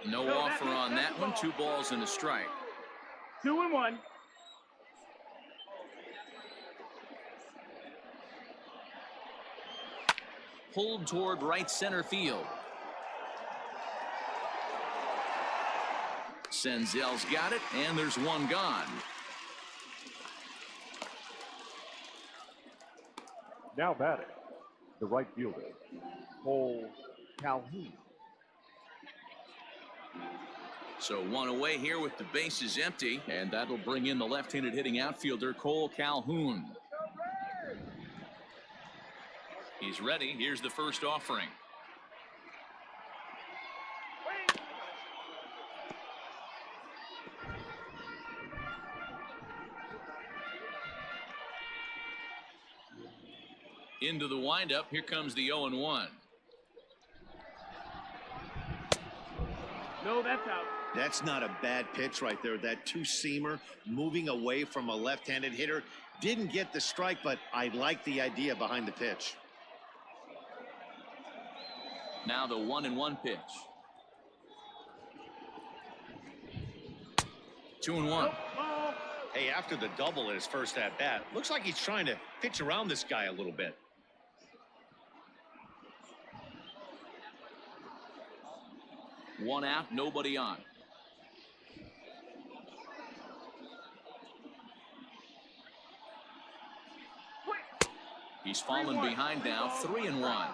[SPEAKER 1] No offer on that one. 2 balls and a strike.
[SPEAKER 5] 2-1.
[SPEAKER 1] Pulled toward right center field. Senzel's got it, and there's one gone.
[SPEAKER 4] Now batting, the right fielder, Cole Calhoun.
[SPEAKER 1] So 1 away here with the bases empty, and that'll bring in the left-handed hitting outfielder Cole Calhoun. He's ready. Here's the first offering. Into the windup. Here comes the 0-1.
[SPEAKER 5] No, that's out.
[SPEAKER 2] That's not a bad pitch right there. That two-seamer moving away from a left-handed hitter. Didn't get the strike, but I like the idea behind the pitch.
[SPEAKER 1] Now the 1-1 pitch. 2-1.
[SPEAKER 2] Hey, after the double in his first at-bat, looks like he's trying to pitch around this guy a little bit.
[SPEAKER 1] One out, nobody on. He's fallen behind now, 3-1.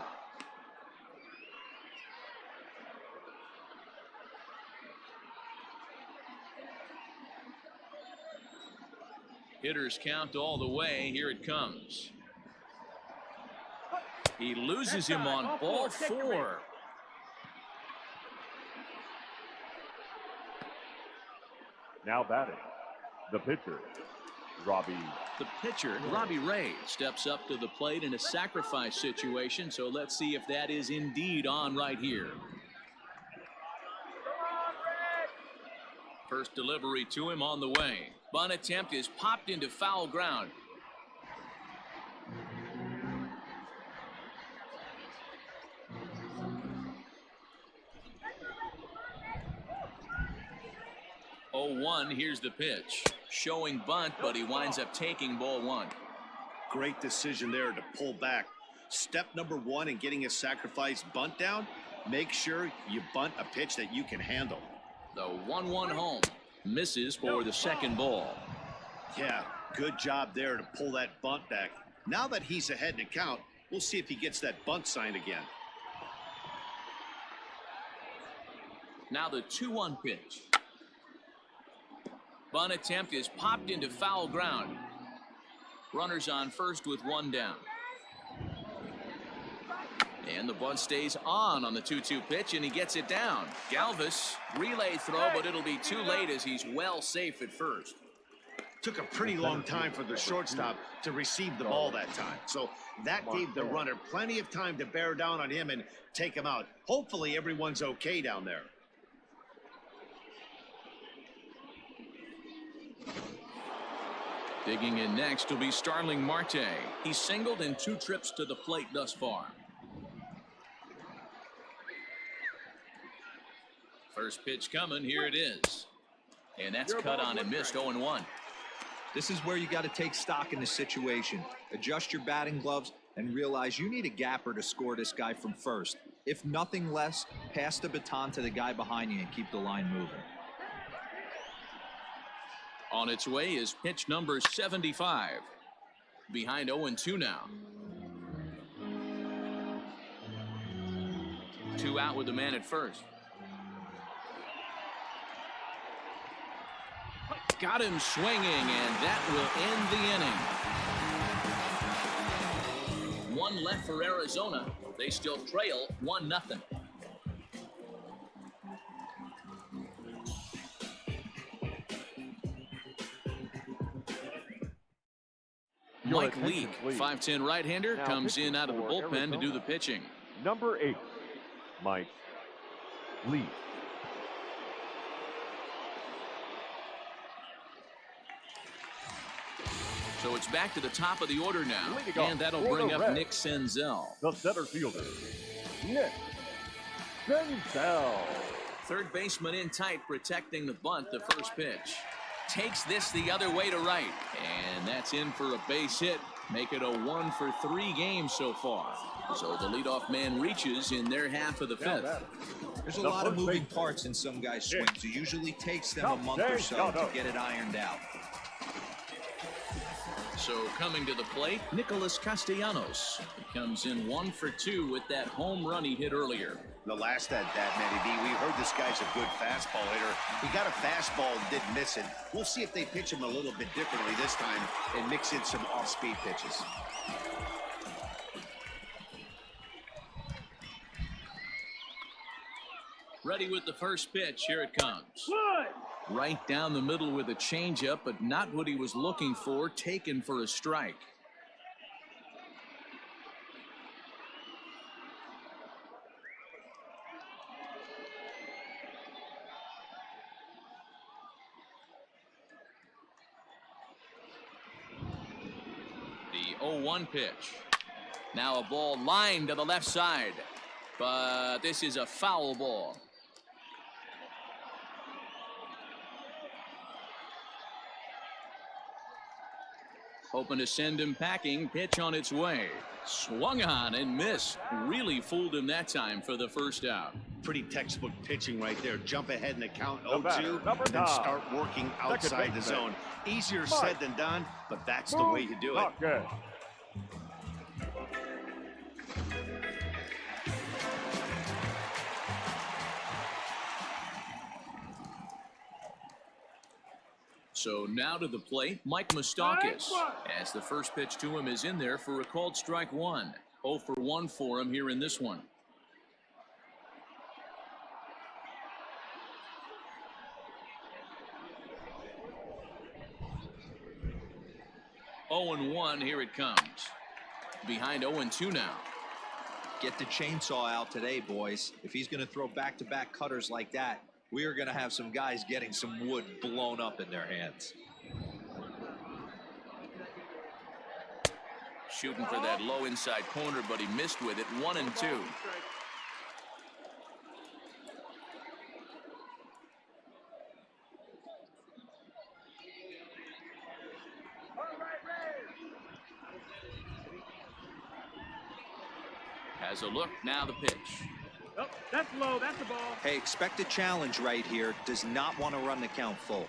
[SPEAKER 1] Hitters count all the way. Here it comes. He loses him on ball 4.
[SPEAKER 4] Now batting, the pitcher, Robbie.
[SPEAKER 1] The pitcher, Robbie Ray, steps up to the plate in a sacrifice situation, so let's see if that is indeed on right here. First delivery to him on the way. Bunt attempt is popped into foul ground. Oh, 1, here's the pitch. Showing bunt, but he winds up taking ball 1.
[SPEAKER 2] Great decision there to pull back. Step number 1 in getting a sacrifice bunt down, make sure you bunt a pitch that you can handle.
[SPEAKER 1] The 1-1 home. Misses for the second ball.
[SPEAKER 2] Yeah, good job there to pull that bunt back. Now that he's ahead in the count, we'll see if he gets that bunt signed again.
[SPEAKER 1] Now the 2-1 pitch. Bunt attempt is popped into foul ground. Runners on first with 1 down. And the bunt stays on the 2-2 pitch, and he gets it down. Galvis, relay throw, but it'll be too late as he's well safe at first.
[SPEAKER 2] Took a pretty long time for the shortstop to receive the ball that time. So that gave the runner plenty of time to bear down on him and take him out. Hopefully everyone's okay down there.
[SPEAKER 1] Digging in next will be Starling Marte. He's singled in 2 trips to the plate thus far. First pitch coming, here it is. And that's cut on and missed. 0-1.
[SPEAKER 3] This is where you got to take stock in the situation. Adjust your batting gloves and realize you need a gapper to score this guy from first. If nothing less, pass the baton to the guy behind you and keep the line moving.
[SPEAKER 1] On its way is pitch number 75. Behind 0-2 now. 2 out with the man at first. Got him swinging, and that will end the inning. 1 left for Arizona. They still trail 1-0. Mike Leake, 5'10" right-hander, comes in out of the bullpen to do the pitching.
[SPEAKER 4] Number 8, Mike Leake.
[SPEAKER 1] So it's back to the top of the order now, and that'll bring up Nick Senzel.
[SPEAKER 4] The center fielder, Nick Senzel.
[SPEAKER 1] Third baseman in tight, protecting the bunt. The first pitch takes this the other way to right, and that's in for a base hit. Make it a 1-for-3 game so far. So the leadoff man reaches in their half of the 5th.
[SPEAKER 3] There's a lot of moving parts in some guys' swings. It usually takes them a month or so to get it ironed out.
[SPEAKER 1] So coming to the plate, Nicholas Castellanos. He comes in 1 for 2 with that home run he hit earlier.
[SPEAKER 2] The last at that, Matty B, we heard this guy's a good fastball hitter. He got a fastball and didn't miss it. We'll see if they pitch him a little bit differently this time and mix in some off-speed pitches.
[SPEAKER 1] Ready with the first pitch. Here it comes. Right down the middle with a changeup, but not what he was looking for. Taken for a strike. The 0-1 pitch. Now a ball lined to the left side, but this is a foul ball. Hoping to send him packing. Pitch on its way. Swung on and missed. Really fooled him that time for the first out.
[SPEAKER 2] Pretty textbook pitching right there. Jump ahead in the count 0-2, then start working outside the zone. Easier said than done, but that's the way to do it.
[SPEAKER 4] Good.
[SPEAKER 1] So now to the plate, Mike Moustakas, as the first pitch to him is in there for a called strike 1. 0 for 1 for him here in this one. Oh and 1, here it comes. Behind 0-2 now.
[SPEAKER 3] Get the chainsaw out today, boys. If he's going to throw back-to-back cutters like that, we are going to have some guys getting some wood blown up in their hands.
[SPEAKER 1] Shooting for that low inside corner, but he missed with it. 1-2. Has a look, now the pitch.
[SPEAKER 5] Oh, that's low. That's the ball.
[SPEAKER 3] Hey, expect a challenge right here. Does not want to run the count full.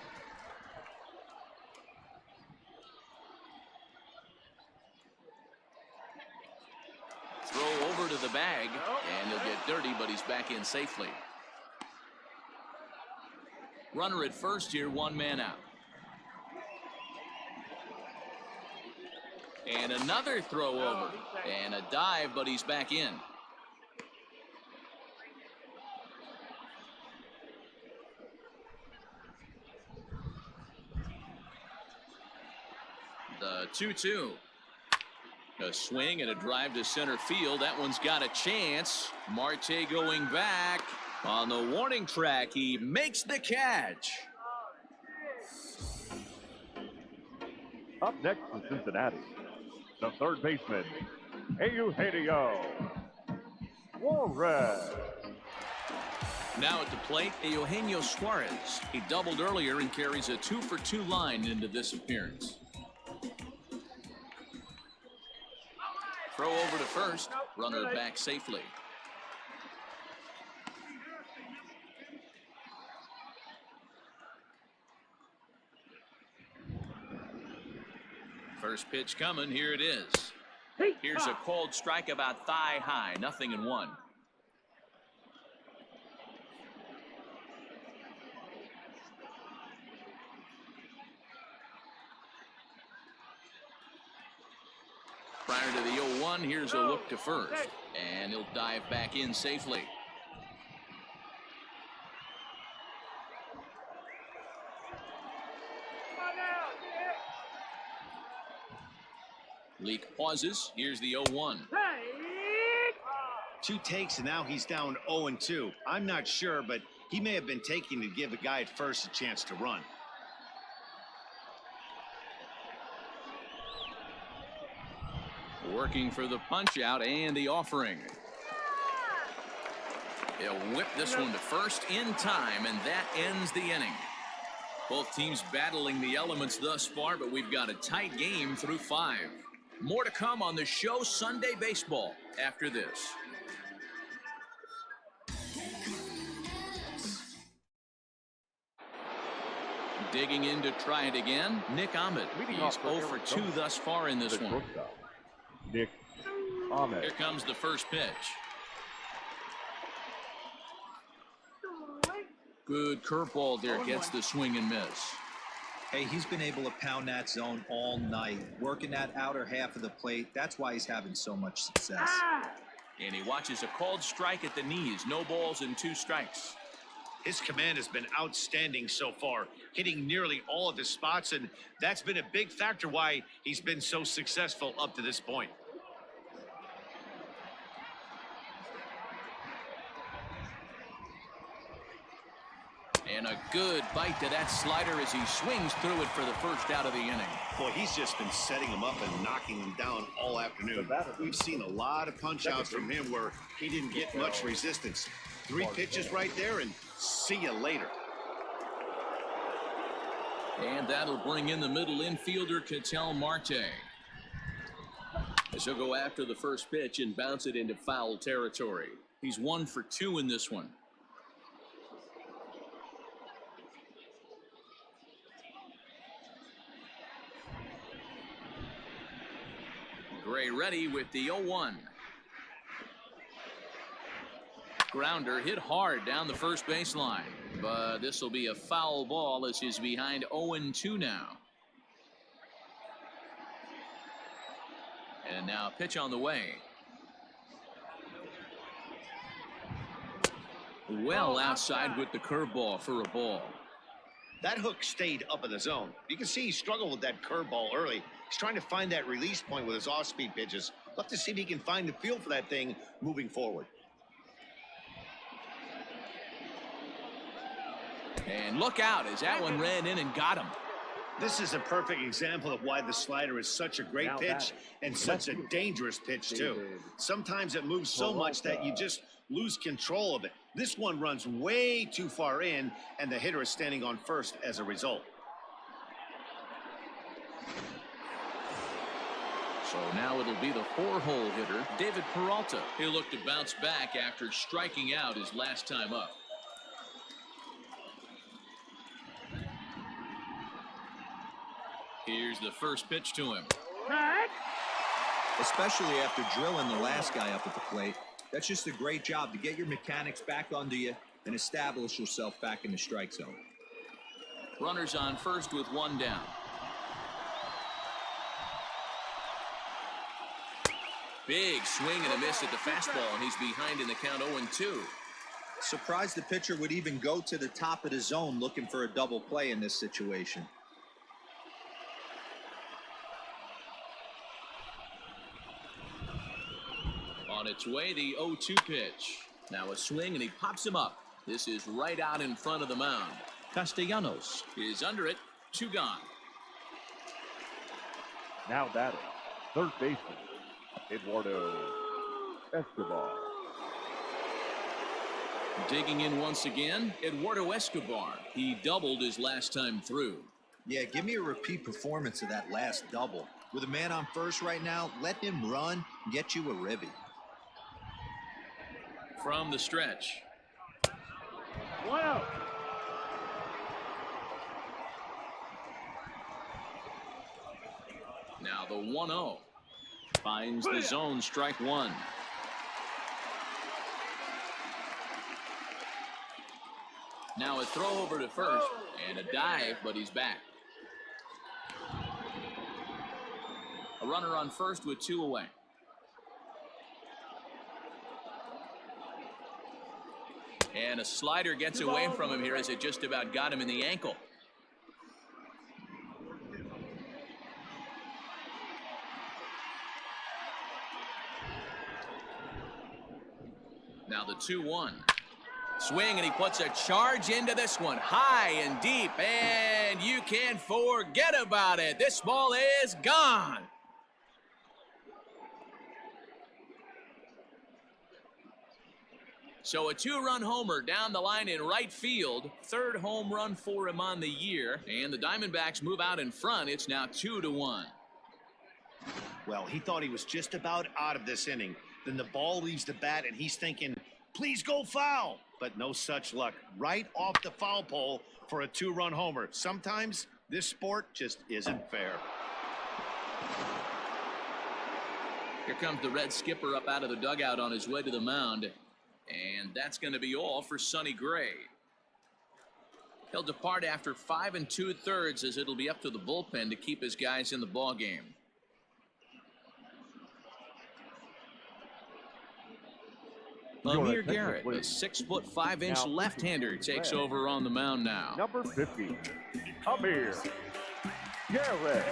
[SPEAKER 1] Throw over to the bag, and he'll get dirty, but he's back in safely. Runner at first here, 1 man out. And another throw over, and a dive, but he's back in. The 2-2. A swing and a drive to center field. That one's got a chance. Marte going back on the warning track. He makes the catch.
[SPEAKER 4] Up next is Cincinnati. The third baseman, Eugenio Suarez.
[SPEAKER 1] Now at the plate, Eugenio Suarez. He doubled earlier and carries a 2-for-2 line into this appearance. Throw over to first. Runner back safely. First pitch coming. Here it is. Here's a called strike about thigh high. 0-1. Prior to the 0-1, here's a look to first, and he'll dive back in safely. Leak pauses. Here's the 0-1.
[SPEAKER 2] 2 takes, and now he's down 0-2. I'm not sure, but he may have been taking to give the guy at first a chance to run.
[SPEAKER 1] Working for the punch out and the offering. He'll whip this one to first in time, and that ends the inning. Both teams battling the elements thus far, but we've got a tight game through 5. More to come on the show Sunday Baseball after this. Digging in to try it again, Nick Ahmed. He's 0 for 2 thus far in this one.
[SPEAKER 4] Nick Ahmed.
[SPEAKER 1] Here comes the first pitch. Good curveball there, gets the swing and miss.
[SPEAKER 3] Hey, he's been able to pound that zone all night, working that outer half of the plate. That's why he's having so much success.
[SPEAKER 1] And he watches a called strike at the knees. No balls and 2 strikes.
[SPEAKER 2] His command has been outstanding so far, hitting nearly all of his spots, and that's been a big factor why he's been so successful up to this point.
[SPEAKER 1] And a good bite to that slider as he swings through it for the first out of the inning.
[SPEAKER 2] Boy, he's just been setting him up and knocking him down all afternoon. We've seen a lot of punch-outs from him where he didn't get much resistance. 3 pitches right there, and see you later.
[SPEAKER 1] And that'll bring in the middle infielder, Ketel Marte. As he'll go after the first pitch and bounce it into foul territory. He's 1 for 2 in this one. Gray ready with the 0-1. Grounder hit hard down the first baseline, but this will be a foul ball as he's behind 0-2 now. And now a pitch on the way. Well outside with the curveball for a ball.
[SPEAKER 2] That hook stayed up in the zone. You can see he struggled with that curveball early. He's trying to find that release point with his off-speed pitches. Love to see if he can find the feel for that thing moving forward.
[SPEAKER 1] And look out as that one ran in and got him.
[SPEAKER 2] This is a perfect example of why the slider is such a great pitch and such a dangerous pitch, too. Sometimes it moves so much that you just lose control of it. This one runs way too far in, and the hitter is standing on first as a result.
[SPEAKER 1] So now it'll be the 4-hole hitter, David Peralta. He'll look to bounce back after striking out his last time up. Here's the first pitch to him.
[SPEAKER 3] Especially after drilling the last guy up at the plate. That's just a great job to get your mechanics back under you and establish yourself back in the strike zone.
[SPEAKER 1] Runners on first with one down. Big swing and a miss at the fastball, and he's behind in the count 0-2.
[SPEAKER 3] Surprised the pitcher would even go to the top of the zone looking for a double play in this situation.
[SPEAKER 1] On its way, the 0-2 pitch. Now a swing, and he pops him up. This is right out in front of the mound. Castellanos is under it. 2 gone.
[SPEAKER 4] Now batting, third baseman, Eduardo Escobar.
[SPEAKER 1] Digging in once again, Eduardo Escobar. He doubled his last time through.
[SPEAKER 3] Yeah, give me a repeat performance of that last double. With a man on first right now, let him run and get you a ribby.
[SPEAKER 1] From the stretch.
[SPEAKER 5] 1-0.
[SPEAKER 1] Now the 1-0. Finds the zone, strike one. Now a throw over to first and a dive, but he's back. A runner on first with 2 away. And a slider gets away from him here as it just about got him in the ankle. Now the 2-1. Swing, and he puts a charge into this one. High and deep, and you can't forget about it. This ball is gone. So a 2-run homer down the line in right field. 3rd home run for him on the year. And the Diamondbacks move out in front. It's now 2-1.
[SPEAKER 2] Well, he thought he was just about out of this inning. Then the ball leaves the bat, and he's thinking, please go foul. But no such luck. Right off the foul pole for a 2-run homer. Sometimes this sport just isn't fair.
[SPEAKER 1] Here comes the Red skipper up out of the dugout on his way to the mound. And that's going to be all for Sonny Gray. He'll depart after 5 2/3 as it'll be up to the bullpen to keep his guys in the ball game. Amir Garrett, a 6'5" left-hander, takes over on the mound now.
[SPEAKER 4] Number 50, Amir Garrett.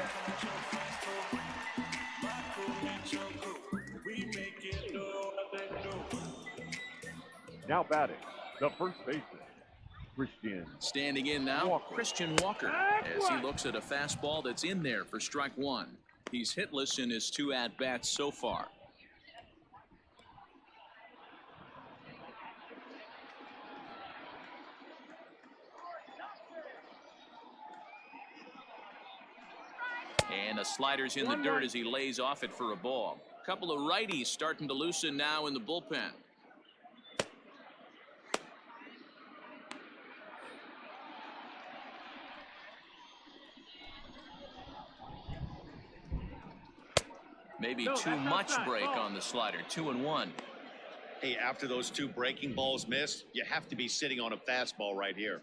[SPEAKER 4] Now batting, the first baseman, Christian.
[SPEAKER 1] Standing in now,
[SPEAKER 4] Walker.
[SPEAKER 1] Christian Walker, as he looks at a fastball that's in there for strike one. He's hitless in his 2 at-bats so far. And a slider's in the dirt as he lays off it for a ball. A couple of righties starting to loosen now in the bullpen. Maybe too much break on the slider. 2-1.
[SPEAKER 2] Hey, after those 2 breaking balls missed, you have to be sitting on a fastball right here.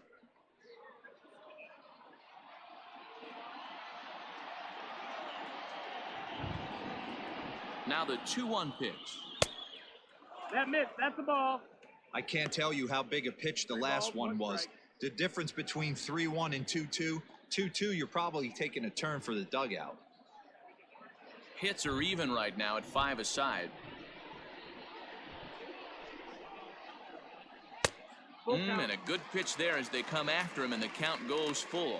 [SPEAKER 1] Now the 2-1 pitch.
[SPEAKER 5] That missed. That's the ball.
[SPEAKER 3] I can't tell you how big a pitch the last one was. The difference between 3-1 and 2-2. 2-2, you're probably taking a turn for the dugout.
[SPEAKER 1] Hits are even right now at 5 aside. And a good pitch there as they come after him, and the count goes full.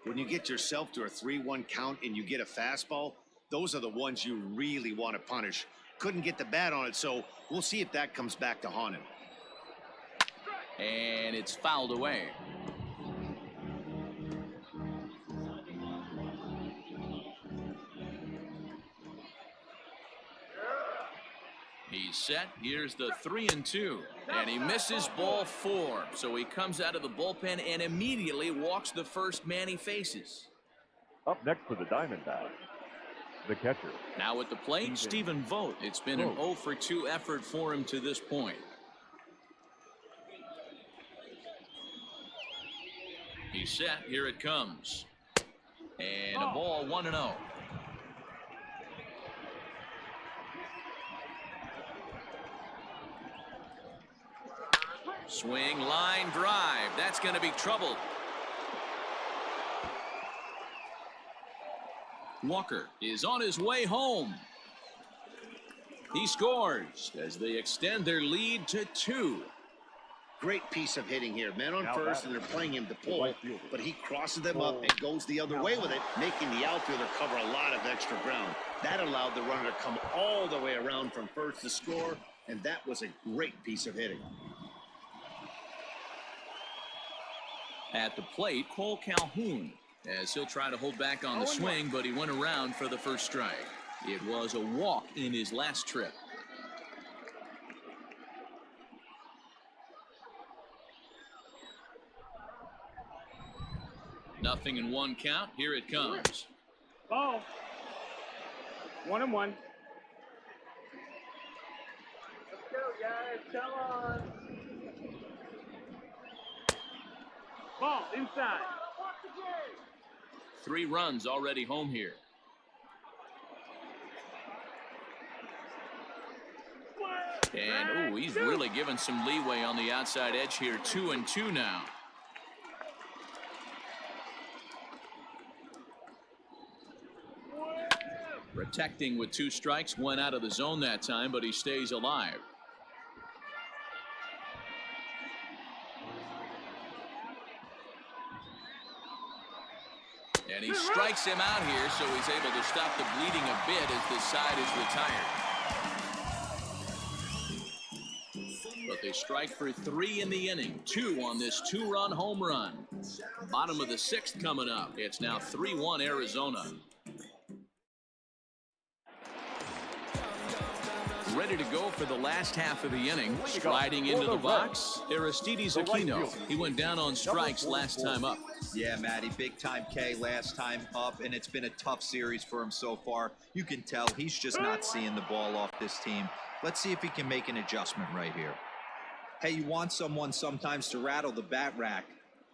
[SPEAKER 2] When you get yourself to a 3-1 count and you get a fastball, those are the ones you really want to punish. Couldn't get the bat on it, so we'll see if that comes back to haunt him.
[SPEAKER 1] And it's fouled away. He's set. Here's the 3-2. And he misses ball 4. So he comes out of the bullpen and immediately walks the first man he faces.
[SPEAKER 4] Up next for the Diamondbacks, the catcher.
[SPEAKER 1] Now at the plate, Stephen Vogt. It's been an 0-for-2 effort for him to this point. He's set. Here it comes. And a ball 1-0. Swing, line drive. That's going to be trouble. Walker is on his way home. He scores as they extend their lead to 2.
[SPEAKER 2] Great piece of hitting here. Men on first, and they're playing him to pull, but he crosses them up and goes the other way with it, making the outfielder cover a lot of extra ground. That allowed the runner to come all the way around from first to score, and that was a great piece of hitting.
[SPEAKER 1] At the plate, Cole Calhoun, as he'll try to hold back on the swing, but he went around for the first strike. It was a walk in his last trip. Nothing in 1 count. Here it comes.
[SPEAKER 5] Ball. 1-1. Let's go, guys. Come on. Ball inside.
[SPEAKER 1] 3 runs already home here. And, he's really given some leeway on the outside edge here. 2-2 now. Protecting with 2 strikes, went out of the zone that time, but he stays alive. And he strikes him out here, so he's able to stop the bleeding a bit as the side is retired. But they strike for 3 in the inning. 2 on this 2-run home run. Bottom of the 6th coming up. It's now 3-1 Arizona. Ready to go for the last half of the inning. Striding into the box, Aristides Aquino. He went down on strikes last time up.
[SPEAKER 3] Yeah, Matty, big time K last time up, and it's been a tough series for him so far. You can tell he's just not seeing the ball off this team. Let's see if he can make an adjustment right here. Hey, you want someone sometimes to rattle the bat rack,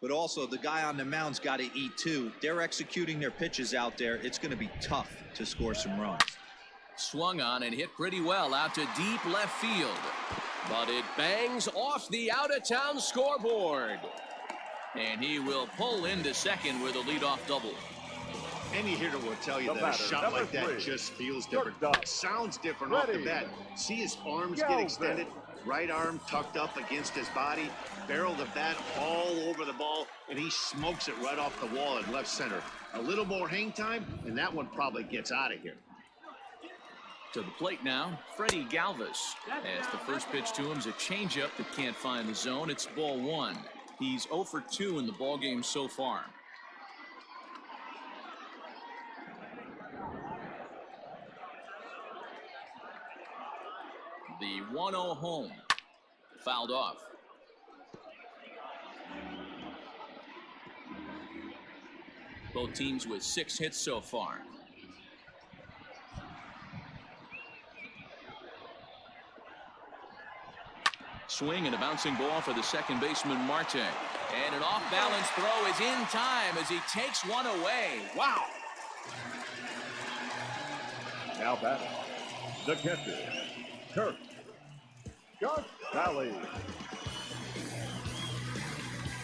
[SPEAKER 3] but also the guy on the mound's got to eat too. They're executing their pitches out there. It's going to be tough to score some runs.
[SPEAKER 1] Swung on and hit pretty well out to deep left field. But it bangs off the out-of-town scoreboard. And he will pull into second with a leadoff double.
[SPEAKER 2] Any hitter will tell you that a shot like that just feels different. It sounds different off the bat. See his arms get extended, right arm tucked up against his body, barrel the bat all over the ball, and he smokes it right off the wall in left center. A little more hang time, and that one probably gets out of here.
[SPEAKER 1] To the plate now, Freddie Galvis. As the first pitch to him is a changeup that can't find the zone. It's ball 1. He's 0 for 2 in the ballgame so far. The 1-0 home. Fouled off. Both teams with 6 hits so far. Swing and a bouncing ball for the second baseman, Marte. And an off-balance throw is in time as he takes one away. Wow.
[SPEAKER 4] Now batting, the catcher, Kirk Casale.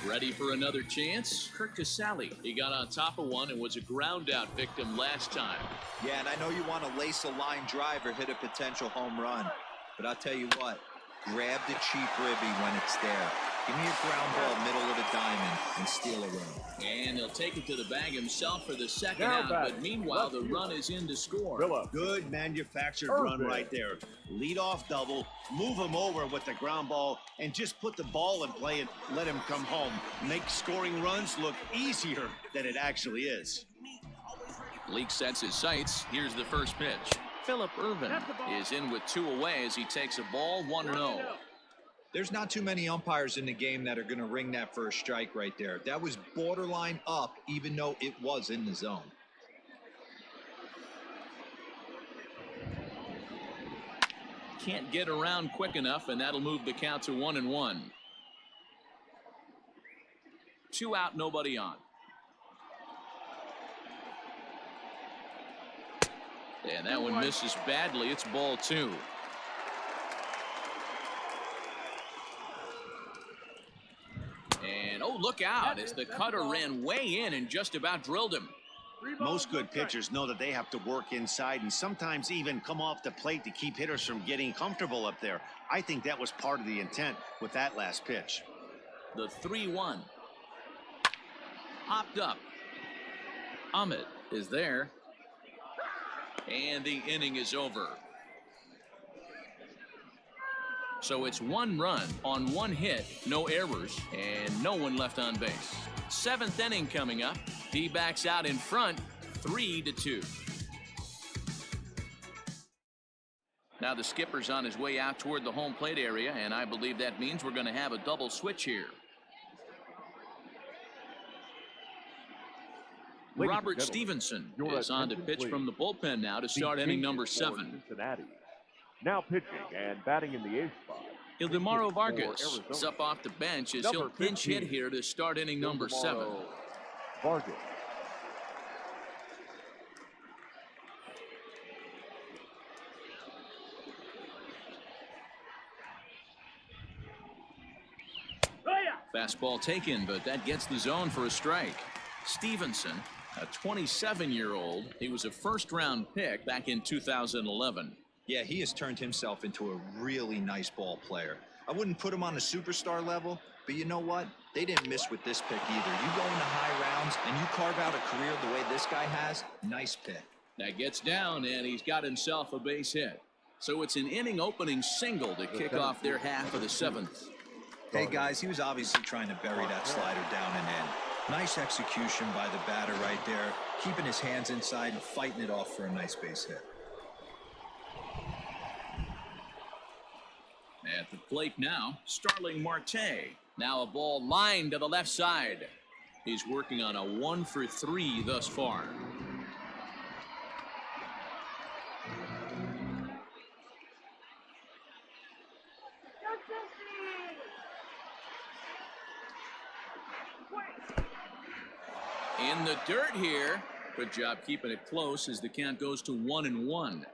[SPEAKER 1] Ready for another chance? Kirk Casale. He got on top of one and was a ground-out victim last time.
[SPEAKER 3] Yeah, and I know you want to lace a line drive or hit a potential home run. But I'll tell you what, grab the cheap ribby when it's there. Give me a ground ball middle of the diamond and steal a run.
[SPEAKER 1] And he'll take it to the bag himself for the second
[SPEAKER 4] Now
[SPEAKER 1] out.
[SPEAKER 4] batting,
[SPEAKER 1] But meanwhile, the
[SPEAKER 4] left
[SPEAKER 1] run
[SPEAKER 4] fielder.
[SPEAKER 1] is in to score.
[SPEAKER 4] Phillips.
[SPEAKER 2] Good manufactured
[SPEAKER 4] Perfect.
[SPEAKER 2] run right there. Lead off double, move him over with the ground ball, and just put the ball in play and let him come home. Make scoring runs look easier than it actually is.
[SPEAKER 1] Leake sets his sights. Here's the first pitch. Phillip Ervin is in with 2 away as he takes a ball 1-0.
[SPEAKER 3] There's not too many umpires in the game that are going to ring that first strike right there. That was borderline up, even though it was in the zone.
[SPEAKER 1] Can't get around quick enough, and that'll move the count to 1-1. 2 out, nobody on. And that one misses badly. It's ball 2. And, oh, look out as the cutter ran way in and just about drilled him.
[SPEAKER 2] Most good pitchers know that they have to work inside and sometimes even come off the plate to keep hitters from getting comfortable up there. I think that was part of the intent with that last pitch.
[SPEAKER 1] The 3-1. Hopped up. Ahmed is there. And the inning is over. So it's 1 run on 1 hit, no errors, and no one left on base. 7th inning coming up. D-backs out in front, 3-2. Now the skipper's on his way out toward the home plate area, and I believe that means we're going to have a double switch here.
[SPEAKER 4] Ladies
[SPEAKER 1] Robert
[SPEAKER 4] and gentlemen,
[SPEAKER 1] Stevenson
[SPEAKER 4] your
[SPEAKER 1] is on to
[SPEAKER 4] attention,
[SPEAKER 1] pitch from the
[SPEAKER 4] please.
[SPEAKER 1] bullpen now to
[SPEAKER 4] The
[SPEAKER 1] start inning
[SPEAKER 4] changes
[SPEAKER 1] number
[SPEAKER 4] for
[SPEAKER 1] 7.
[SPEAKER 4] Cincinnati. Now pitching and batting in the 8th spot.
[SPEAKER 1] Ildemaro
[SPEAKER 4] For
[SPEAKER 1] Vargas
[SPEAKER 4] Arizona.
[SPEAKER 1] is up off the bench as
[SPEAKER 4] Number
[SPEAKER 1] he'll pinch
[SPEAKER 4] 15,
[SPEAKER 1] hit here to start inning number 7.
[SPEAKER 4] Ildemaro Vargas.
[SPEAKER 1] Fastball taken, but that gets the zone for a strike. Stevenson, a 27-year-old. He was a first-round pick back in 2011.
[SPEAKER 3] Yeah, he has turned himself into a really nice ball player. I wouldn't put him on a superstar level, but you know what? They didn't miss with this pick either. You go into high rounds and you carve out a career the way this guy has, nice pick.
[SPEAKER 1] That gets down, and he's got himself a base hit. So it's an inning-opening single to kick off their half of the 7th.
[SPEAKER 3] Hey, guys, he was obviously trying to bury that slider down and in. Nice execution by the batter right there, keeping his hands inside and fighting it off for a nice base hit.
[SPEAKER 1] At the plate now, Starling Marte. Now a ball lined to the left side. He's working on a 1-for-3 thus far. In the dirt here. Good job keeping it close as the count goes to 1-1.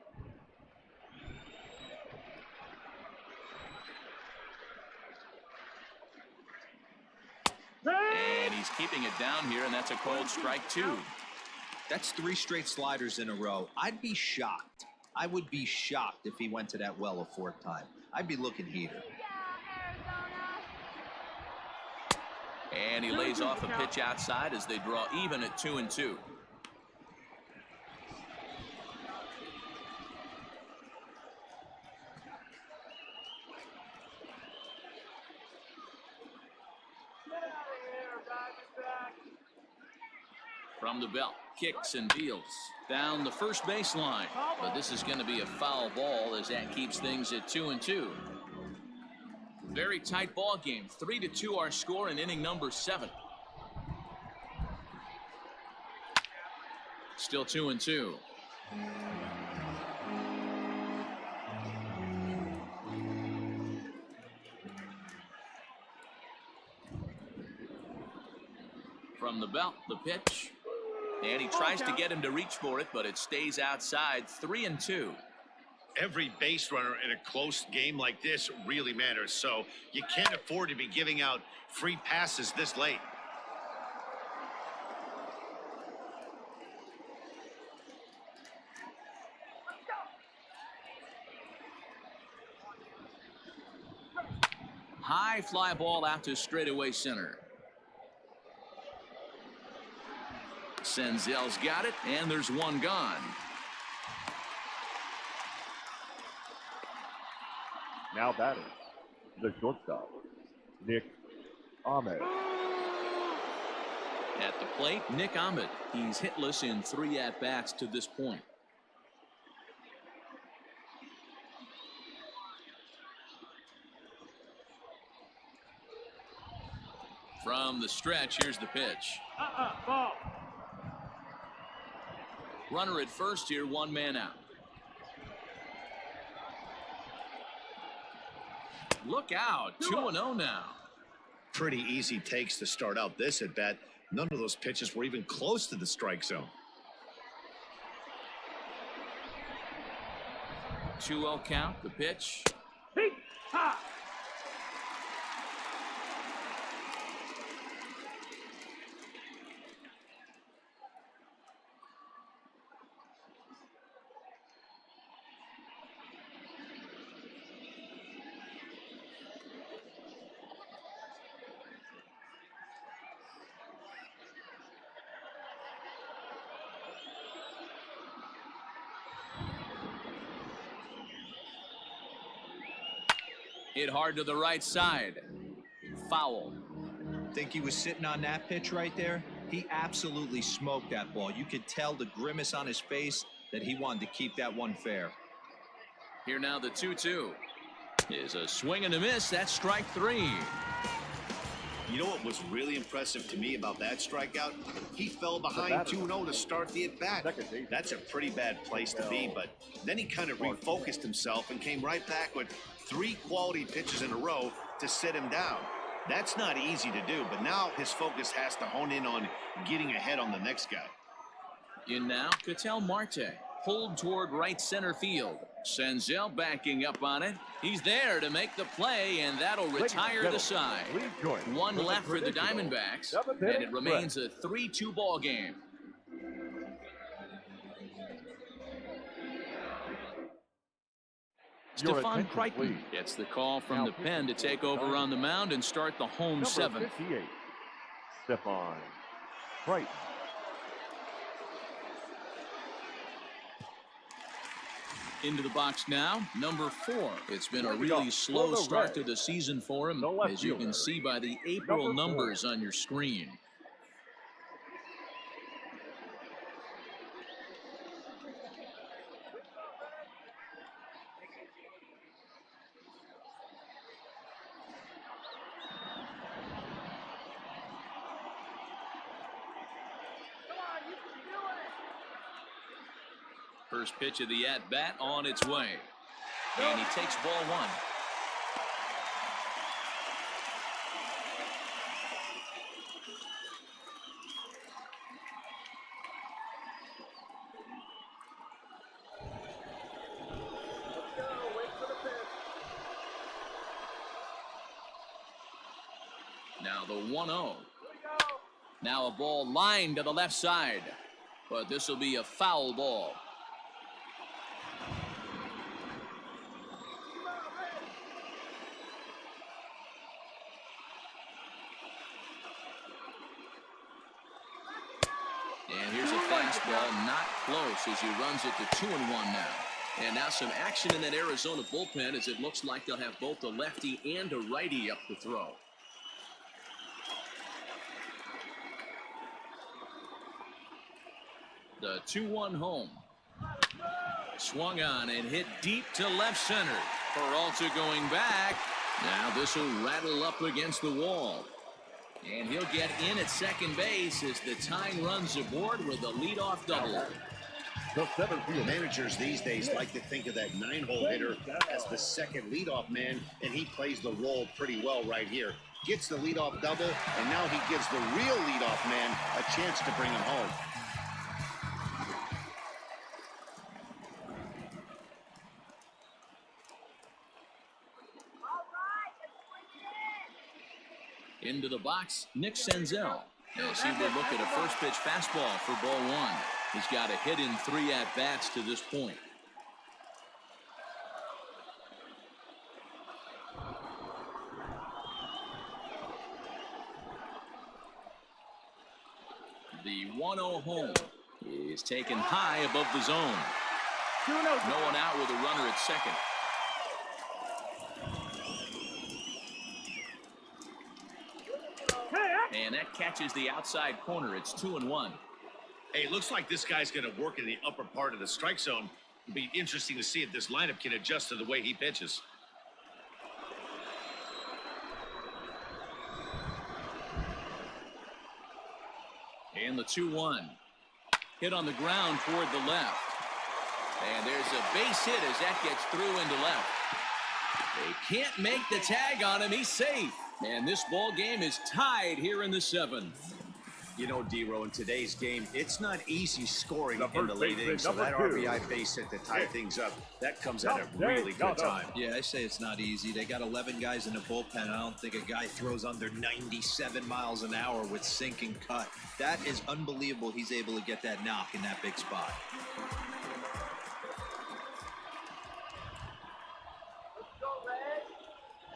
[SPEAKER 1] And he's keeping it down here, and that's a called strike 2.
[SPEAKER 3] That's 3 straight sliders in a row. I'd be shocked. I would be shocked if he went to that well a 4th time. I'd be looking heater.
[SPEAKER 1] And he lays off a pitch outside as they draw even at 2-2. From the belt, kicks and deals down the first baseline, but this is going to be a foul ball as that keeps things at 2-2. Very tight ball game. 3-2 our score in inning number 7. Still 2-2. From the belt, the pitch. And he tries to get him to reach for it, but it stays outside. 3-2.
[SPEAKER 2] Every base runner in a close game like this really matters, so you can't afford to be giving out free passes this late.
[SPEAKER 1] high fly ball out to straightaway center. Senzel's got it, and there's one gone.
[SPEAKER 4] Now batting, the shortstop, Nick Ahmed.
[SPEAKER 1] At the plate, Nick Ahmed. He's hitless in 3 at-bats to this point. From the stretch, here's the pitch.
[SPEAKER 5] Ball.
[SPEAKER 1] Runner at first here, 1 man out. Look out, 2-0 now.
[SPEAKER 2] Pretty easy takes to start out this at bat. None of those pitches were even close to the strike zone.
[SPEAKER 1] 2-0 count, the pitch.
[SPEAKER 5] Peek. Ha.
[SPEAKER 1] Hit hard to the right side. Foul.
[SPEAKER 3] Think he was sitting on that pitch right there? He absolutely smoked that ball. You could tell the grimace on his face that he wanted to keep that one fair.
[SPEAKER 1] Here now the 2-2 is a swing and a miss. That's strike 3.
[SPEAKER 2] You know what was really impressive to me about that strikeout? He fell behind 2-0 to start the at-bat. That's a pretty bad place to be, but then he kind of refocused himself and came right back with 3 quality pitches in a row to sit him down. That's not easy to do, but now his focus has to hone in on getting ahead on the next guy.
[SPEAKER 1] In now, Ketel Marte. Pulled toward right center field. Senzel backing up on it. He's there to make the play, and that'll retire the side. 1 left for the Diamondbacks, and it remains a 3-2 ball game. Stephon Crichton gets the call from the pen to take over on the mound and start the home 7th.
[SPEAKER 4] Stephon Crichton.
[SPEAKER 1] Into the box now, number 4. It's been a really slow start to the season for him, as you can see by the April numbers on your screen. First pitch of the at-bat on its way. And he takes ball 1. Now the 1-0. Now a ball lined to the left side. But this will be a foul ball. And here's a fastball, not close, as he runs it to 2-1 now. And now some action in that Arizona bullpen, as it looks like they'll have both a lefty and a righty up to throw. The 2-1 home. Swung on and hit deep to left center. Peralta going back. Now this will rattle up against the wall. And he'll get in at second base as the tying runs aboard with a leadoff double.
[SPEAKER 2] Managers these days like to think of that 9-hole hitter as the second leadoff man, and he plays the role pretty well right here. Gets the leadoff double, and now he gives the real leadoff man a chance to bring him home.
[SPEAKER 1] Into the box, Nick Senzel. As he will look at a first pitch fastball for ball 1. He's got a hit in 3 at-bats to this point. The 1-0 home is taken high above the zone.
[SPEAKER 5] 2-0.
[SPEAKER 1] No one out with a runner at second. And that catches the outside corner. It's 2-1.
[SPEAKER 2] Hey, it looks like this guy's going to work in the upper part of the strike zone. It'll be interesting to see if this lineup can adjust to the way he pitches.
[SPEAKER 1] And the 2-1. Hit on the ground toward the left. And there's a base hit as that gets through into left. They can't make the tag on him. He's safe. And this ball game is tied here in the 7th.
[SPEAKER 2] You know, D-Row, in today's game, it's not easy scoring
[SPEAKER 4] The
[SPEAKER 2] in the
[SPEAKER 4] first
[SPEAKER 2] late
[SPEAKER 4] baseman,
[SPEAKER 2] innings. So that
[SPEAKER 4] number 2.
[SPEAKER 2] RBI base hit to tie things up, that comes at a really good time.
[SPEAKER 3] Yeah, I say it's not easy. They got 11 guys in the bullpen. I don't think a guy throws under 97 miles an hour with sink and cut. That is unbelievable. He's able to get that knock in that big spot.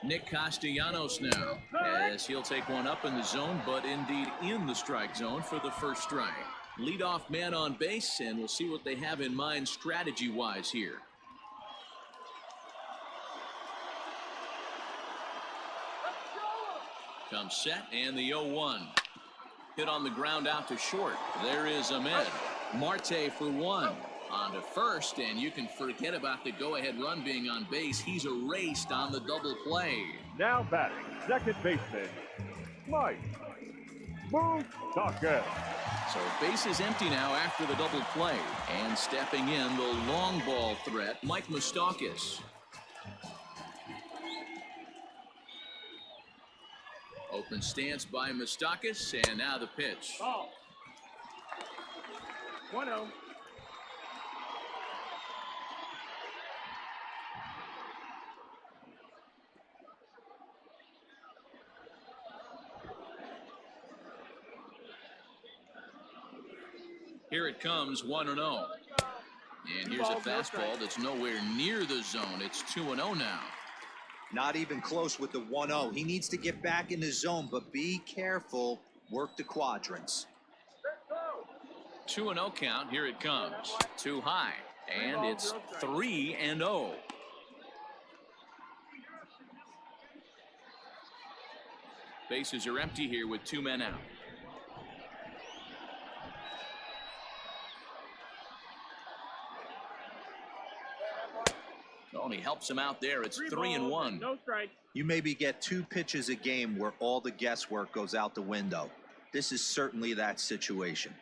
[SPEAKER 1] Nick Castellanos now, as he'll take one up in the zone, but indeed in the strike zone for the first strike. Leadoff man on base, and we'll see what they have in mind strategy-wise here. Comes set, and the 0-1. Hit on the ground out to short. There is Ahmed. Marte for 1. On to first, and you can forget about the go-ahead run being on base. He's erased on the double play.
[SPEAKER 4] Now batting, second baseman, Mike Moustakas.
[SPEAKER 1] So base is empty now after the double play. And stepping in, the long ball threat, Mike Moustakas. Open stance by Moustakas, and now the pitch.
[SPEAKER 5] Ball. 1-0.
[SPEAKER 1] Here it comes, 1-0. And here's a fastball that's nowhere near the zone. It's 2-0 now.
[SPEAKER 3] Not even close with the 1-0. He needs to get back in the zone, but be careful. Work the quadrants.
[SPEAKER 1] 2-0 count. Here it comes. Too high. And it's 3-0. Bases are empty here with 2 men out. Only helps him out there. It's 3-1.
[SPEAKER 5] No strike.
[SPEAKER 3] You maybe get 2 pitches a game where all the guesswork goes out the window. This is certainly that situation.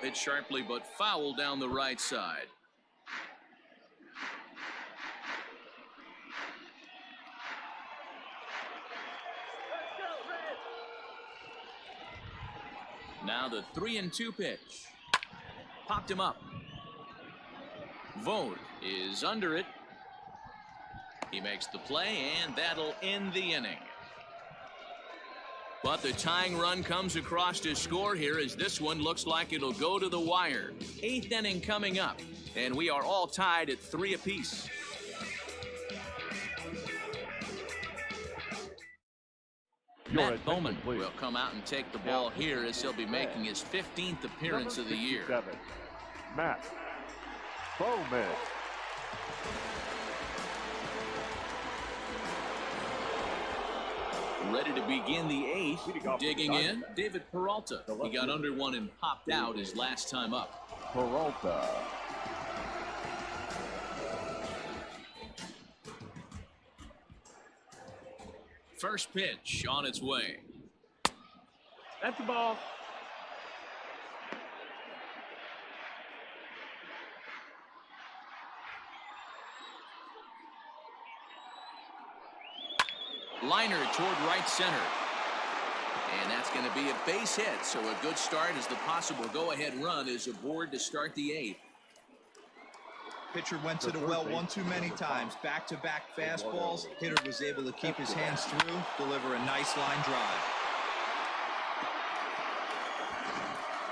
[SPEAKER 1] Hit sharply, but foul down the right side. Now the 3-2 pitch. Popped him up. Vogt is under it. He makes the play, and that'll end the inning. But the tying run comes across to score here as this one looks like it'll go to the wire. 8th inning coming up, and we are all tied at 3 apiece. Matt Bowman will come out and take the ball here as he'll be making his 15th appearance of the year.
[SPEAKER 4] Matt Bowman.
[SPEAKER 1] Ready to begin the 8th. Digging in, David Peralta. He got under one and popped out his last time up.
[SPEAKER 4] Peralta.
[SPEAKER 1] First pitch on its way.
[SPEAKER 5] That's the ball.
[SPEAKER 1] Liner toward right center. And that's going to be a base hit. So a good start as the possible go-ahead run is aboard to start the 8th.
[SPEAKER 3] Pitcher went to the well one too many times. Back-to-back fastballs. Hitter was able to keep his hands through, deliver a nice line drive.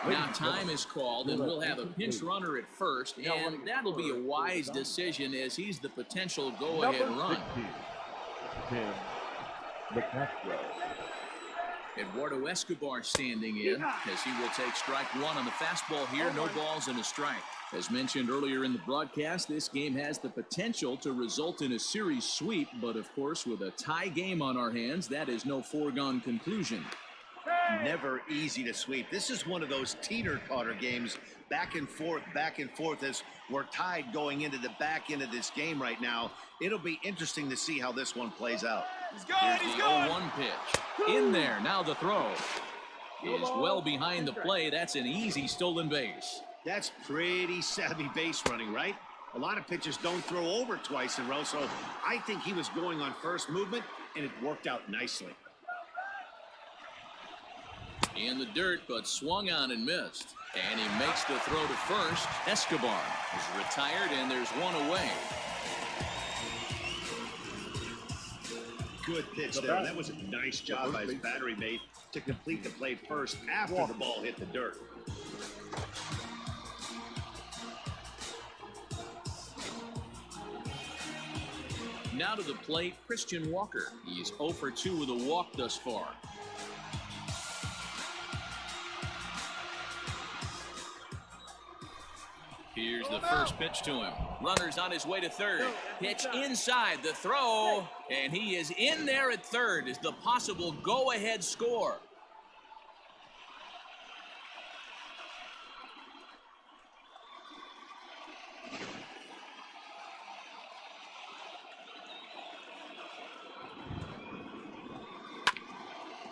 [SPEAKER 1] Now time is called, and we'll have a pinch runner at first, and that'll be a wise decision as he's the potential go-ahead run.
[SPEAKER 4] 10, McCastro.
[SPEAKER 1] Eduardo Escobar standing in as he will take strike one on the fastball here. No balls and a strike. As mentioned earlier in the broadcast, this game has the potential to result in a series sweep, but of course with a tie game on our hands, that is no foregone conclusion.
[SPEAKER 2] Never easy to sweep. This is one of those teeter-totter games, back and forth as we're tied going into the back end of this game right now. It'll be interesting to see how this one plays out.
[SPEAKER 1] Here's the 0-1 pitch. In there, now the throw is well behind the play. That's an easy stolen base.
[SPEAKER 2] That's pretty savvy base running, right? A lot of pitchers don't throw over twice in a row, so I think he was going on first movement, and it worked out nicely.
[SPEAKER 1] In the dirt, but swung on and missed. And he makes the throw to first. Escobar is retired, and there's one away.
[SPEAKER 2] Good pitch there. That was a nice job by his battery mate to complete the play first after the ball hit the dirt.
[SPEAKER 1] Now to the plate, Christian Walker. He's 0 for 2 with a walk thus far. Here's the first pitch to him. Runner's on his way to third. Pitch inside the throw, and he is in there at third as the possible go-ahead score.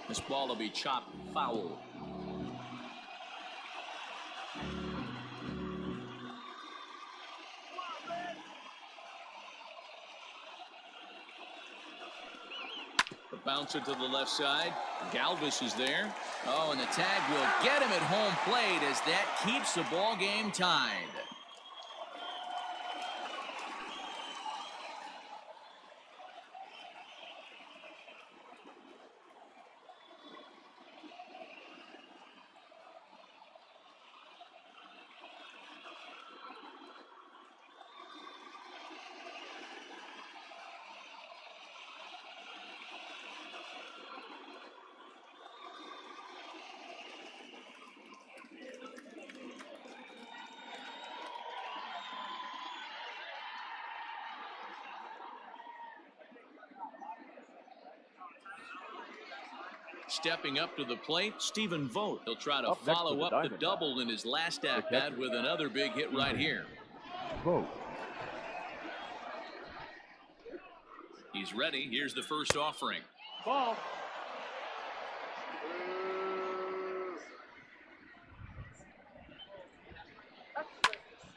[SPEAKER 1] This ball will be chopped foul. The bouncer to the left side. Galvis is there. Oh, and the tag will get him at home plate as that keeps the ball game tied. Stepping up to the plate, Stephen Vogt. He'll try to follow up the double in his last at-bat with another big hit right here.
[SPEAKER 4] Vogt.
[SPEAKER 1] He's ready. Here's the first offering.
[SPEAKER 5] Ball.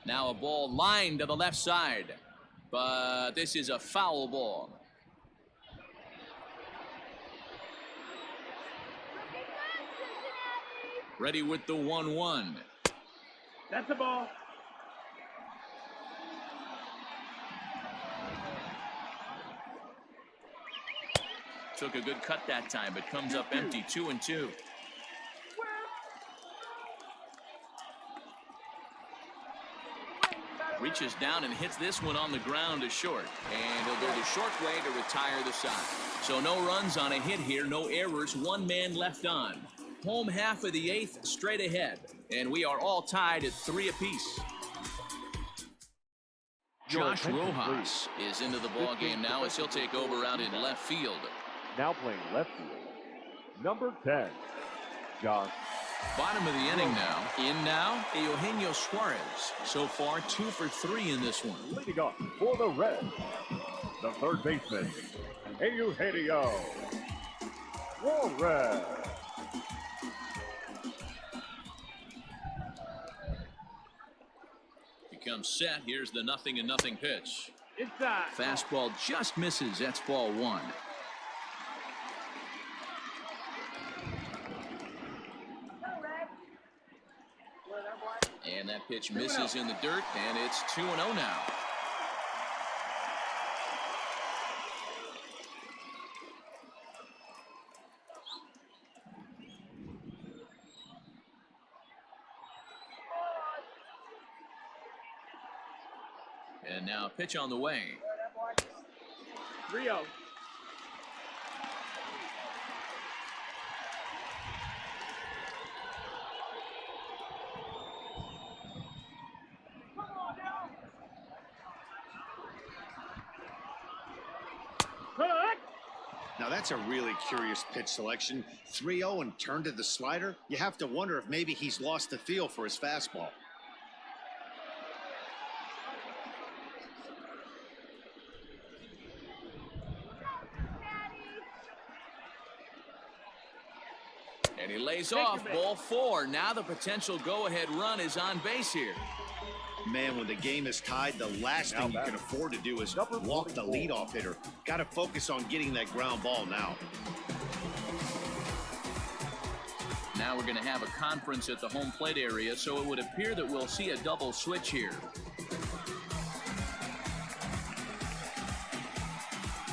[SPEAKER 1] Now a ball lined to the left side, but this is a foul ball. Ready with the 1-1.
[SPEAKER 5] That's the ball.
[SPEAKER 1] Took a good cut that time, but comes up empty. 2-2. Reaches down and hits this one on the ground to short. And he'll go the short way to retire the side. So no runs on a hit here, no errors, one man left on. Home half of the eighth, straight ahead. And we are all tied at 3 apiece. Josh Rojas is into the ball game now as he'll take over out in left field.
[SPEAKER 4] Now playing left field, number 10, Josh.
[SPEAKER 1] Bottom of the inning now. In now, Eugenio Suarez. So far, 2 for 3 in this one.
[SPEAKER 4] Leading off for the Reds, the third baseman, Eugenio Suarez.
[SPEAKER 1] Becomes set. Here's the 0-0 pitch.
[SPEAKER 5] Inside.
[SPEAKER 1] Fastball just misses. That's ball 1. And that pitch misses in the dirt, and it's 2-0 now. And now a pitch on the way.
[SPEAKER 5] 3-0.
[SPEAKER 2] Now that's a really curious pitch selection. 3-0 and turned to the slider. You have to wonder if maybe he's lost the feel for his fastball.
[SPEAKER 1] And he lays off, ball 4. Now the potential go-ahead run is on base here.
[SPEAKER 2] Man, when the game is tied, the last thing you can afford to do is walk the leadoff hitter. Got to focus on getting that ground ball now.
[SPEAKER 1] Now we're going to have a conference at the home plate area, so it would appear that we'll see a double switch here.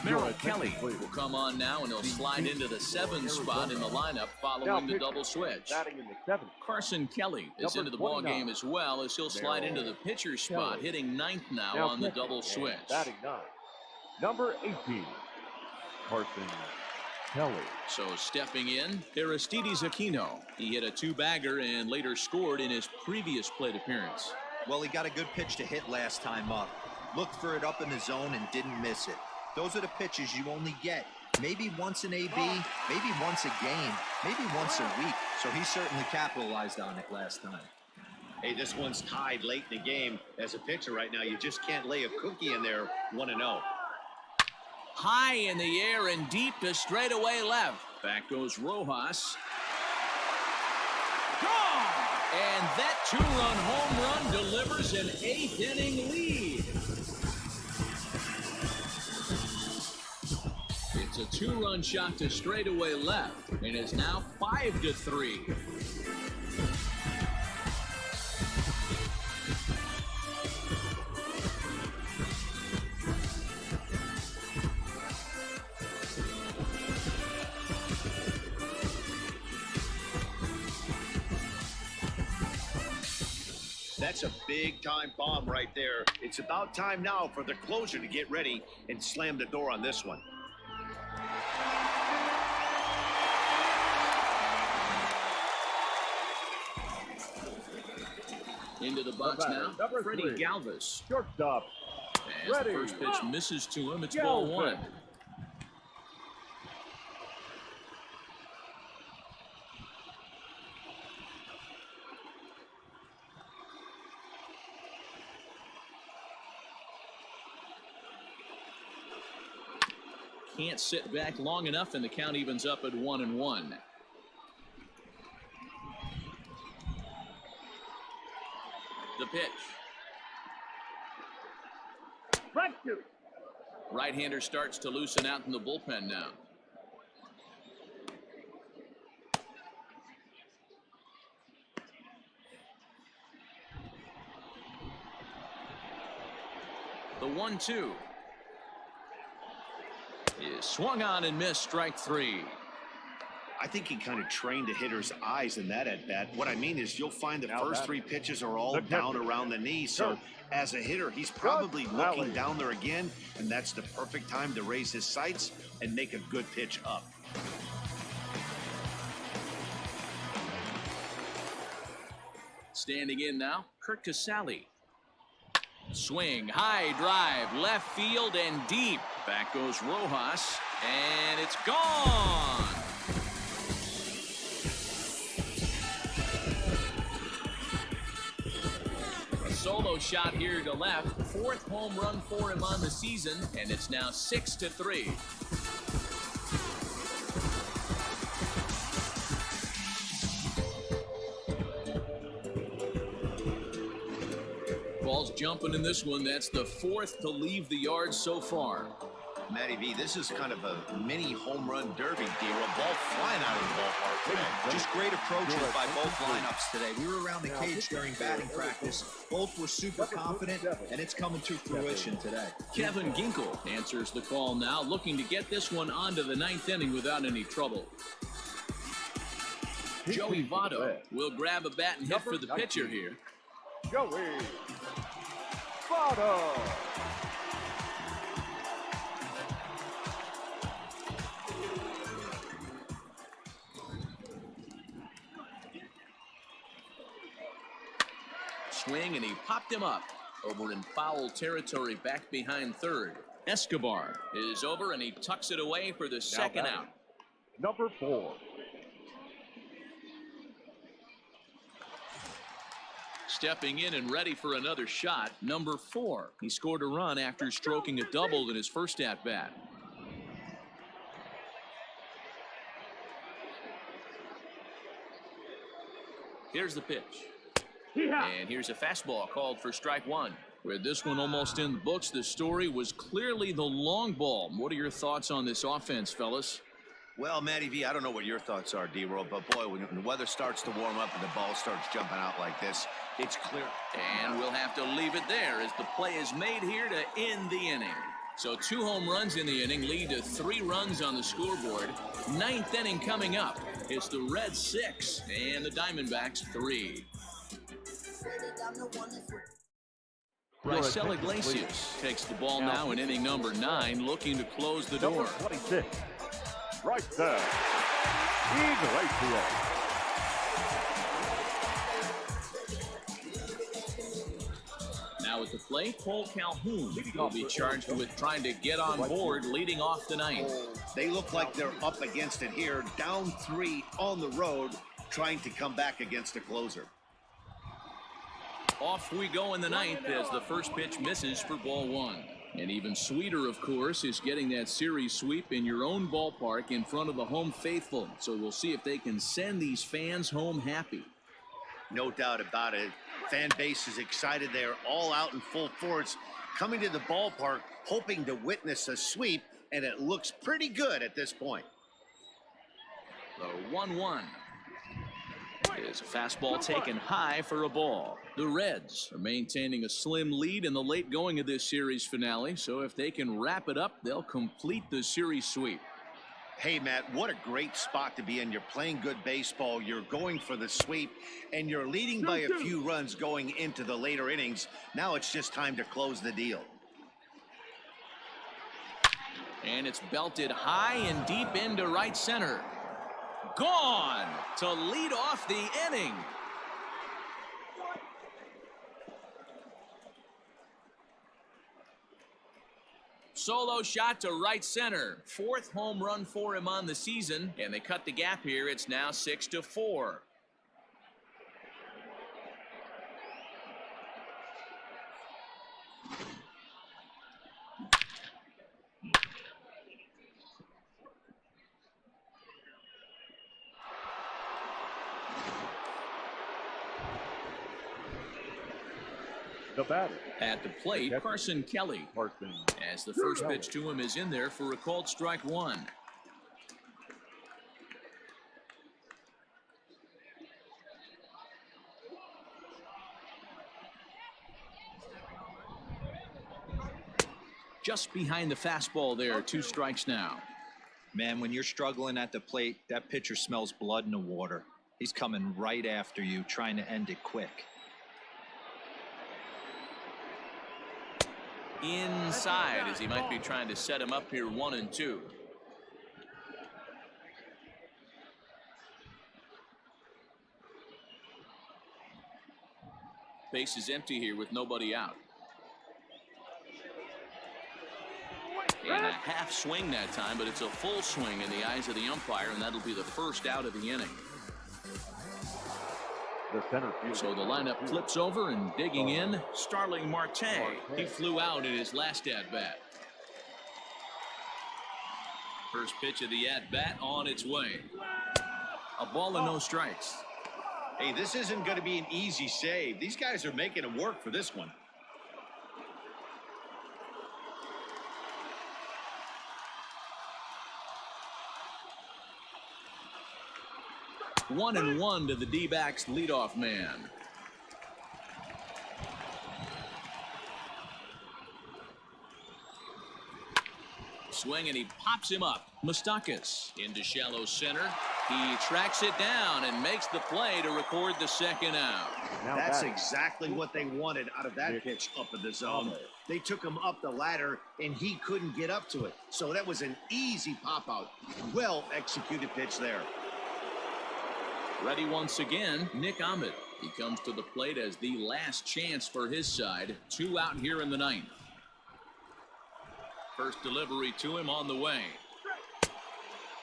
[SPEAKER 1] Merrill Kelly will come on now, and he'll slide into the 7 spot in the lineup following the double switch. Carson Kelly is into the ball game as well, as he'll slide into the pitcher spot, hitting 9th now on the double switch.
[SPEAKER 4] Batting 9, number 18, Carson Kelly.
[SPEAKER 1] So stepping in, Aristides Aquino. He hit a 2-bagger and later scored in his previous plate appearance.
[SPEAKER 3] Well, he got a good pitch to hit last time up. Looked for it up in the zone and didn't miss it. Those are the pitches you only get. Maybe once an AB, maybe once a game, maybe once a week. So he certainly capitalized on it last time.
[SPEAKER 2] Hey, this one's tied late in the game. As a pitcher right now, you just can't lay a cookie in there 1-0.
[SPEAKER 1] High in the air and deep to straightaway left. Back goes Rojas. Gone! And that 2-run home run delivers an 8th inning lead. It's a 2-run shot to straightaway left, and it's now 5-3.
[SPEAKER 2] That's a big-time bomb right there. It's about time now for the closer to get ready and slam the door on this one.
[SPEAKER 1] Into the box now, Freddie Galvis.
[SPEAKER 4] Shortstop,
[SPEAKER 1] As the first pitch misses to him, it's ball 1. Can't sit back long enough, and the count evens up at 1-1. The pitch. Right-hander starts to loosen out in the bullpen now. The 1-2 is swung on and missed, strike 3.
[SPEAKER 2] I think he kind of trained the hitter's eyes in that at bat. What I mean is you'll find the first 3 pitches are all down around the knee. So as a hitter, he's probably looking down there again, and that's the perfect time to raise his sights and make a good pitch up.
[SPEAKER 1] Standing in now, Kurt Casale. Swing, high drive, left field and deep. Back goes Rojas, and it's gone. A solo shot here to left. 4th home run for him on the season, and it's now 6-3. Ball's jumping in this one. That's the 4th to leave the yard so far.
[SPEAKER 2] Matty V, this is kind of a mini home run derby deal. A ball flying out of the ballpark today.
[SPEAKER 3] Just great approaches by both lineups today. We were around the cage during batting practice. Both were super confident, and it's coming to fruition today.
[SPEAKER 1] Kevin Ginkel answers the call now, looking to get this one onto the 9th inning without any trouble. Joey Votto will grab a bat and hit for the pitcher here.
[SPEAKER 4] Joey. Votto.
[SPEAKER 1] Swing, and he popped him up. Over in foul territory back behind third. Escobar is over, and he tucks it away for the second out.
[SPEAKER 4] Number 4.
[SPEAKER 1] Stepping in and ready for another shot, number 4. He scored a run after stroking a double in his first at-bat. Here's the pitch. And here's a fastball called for strike one. With this one almost in the books, the story was clearly the long ball. What are your thoughts on this offense, fellas?
[SPEAKER 2] Well, Matty V, I don't know what your thoughts are, D-Roll, but boy, when the weather starts to warm up and the ball starts jumping out like this, it's clear.
[SPEAKER 1] And we'll have to leave it there as the play is made here to end the inning. So 2 home runs in the inning lead to 3 runs on the scoreboard. 9th inning coming up. It's the Reds 6 and the Diamondbacks 3. Raisel Iglesias takes the ball now in inning number 9, looking to close the door.
[SPEAKER 4] Number 26. Right there. Iglesias.
[SPEAKER 1] Now at the plate, Cole Calhoun will be charged with trying to get on board leading off the 9th.
[SPEAKER 2] They look like they're up against it here, down 3 on the road, trying to come back against a closer.
[SPEAKER 1] Off we go in the 9th as the first pitch misses for ball 1. And even sweeter, of course, is getting that series sweep in your own ballpark in front of the home faithful. So we'll see if they can send these fans home happy.
[SPEAKER 2] No doubt about it. Fan base is excited. They are all out in full force, coming to the ballpark, hoping to witness a sweep, and it looks pretty good at this point.
[SPEAKER 1] The 1-1 is a fastball taken high for a ball. The Reds are maintaining a slim lead in the late going of this series finale, so if they can wrap it up, they'll complete the series sweep.
[SPEAKER 2] Hey, Matt, what a great spot to be in. You're playing good baseball, you're going for the sweep, and you're leading by a few runs going into the later innings. Now it's just time to close the deal.
[SPEAKER 1] And it's belted high and deep into right center. Gone to lead off the inning. Solo shot to right center. 4th home run for him on the season, and they cut the gap here. It's now 6-4.
[SPEAKER 4] The batter.
[SPEAKER 1] At the plate, Carson Kelly. As the first pitch to him is in there for a called strike 1. Just behind the fastball there, 2 strikes now.
[SPEAKER 3] Man, when you're struggling at the plate, that pitcher smells blood in the water. He's coming right after you, trying to end it quick.
[SPEAKER 1] Inside, as he might be trying to set him up here 1-2. Base is empty here with nobody out. And a half swing that time, but it's a full swing in the eyes of the umpire, and that'll be the first out of the inning.
[SPEAKER 4] The center field.
[SPEAKER 1] So the lineup flips over, and digging in, Starling Marte. He flew out in his last at-bat. First pitch of the at-bat on its way. A ball and no strikes.
[SPEAKER 2] Hey, this isn't going to be an easy save. These guys are making it work for this one.
[SPEAKER 1] One and one to the D-backs leadoff man. swing, and he pops him up. Moustakas into shallow center. He tracks it down and makes the play to record the second out.
[SPEAKER 2] That's exactly what they wanted out of that pitch up in the zone. They took him up the ladder, and he couldn't get up to it. So that was an easy pop-out. Well-executed pitch there.
[SPEAKER 1] Ready once again, Nick Ahmed. He comes to the plate as the last chance for his side. 2 out here in the ninth. First delivery to him on the way.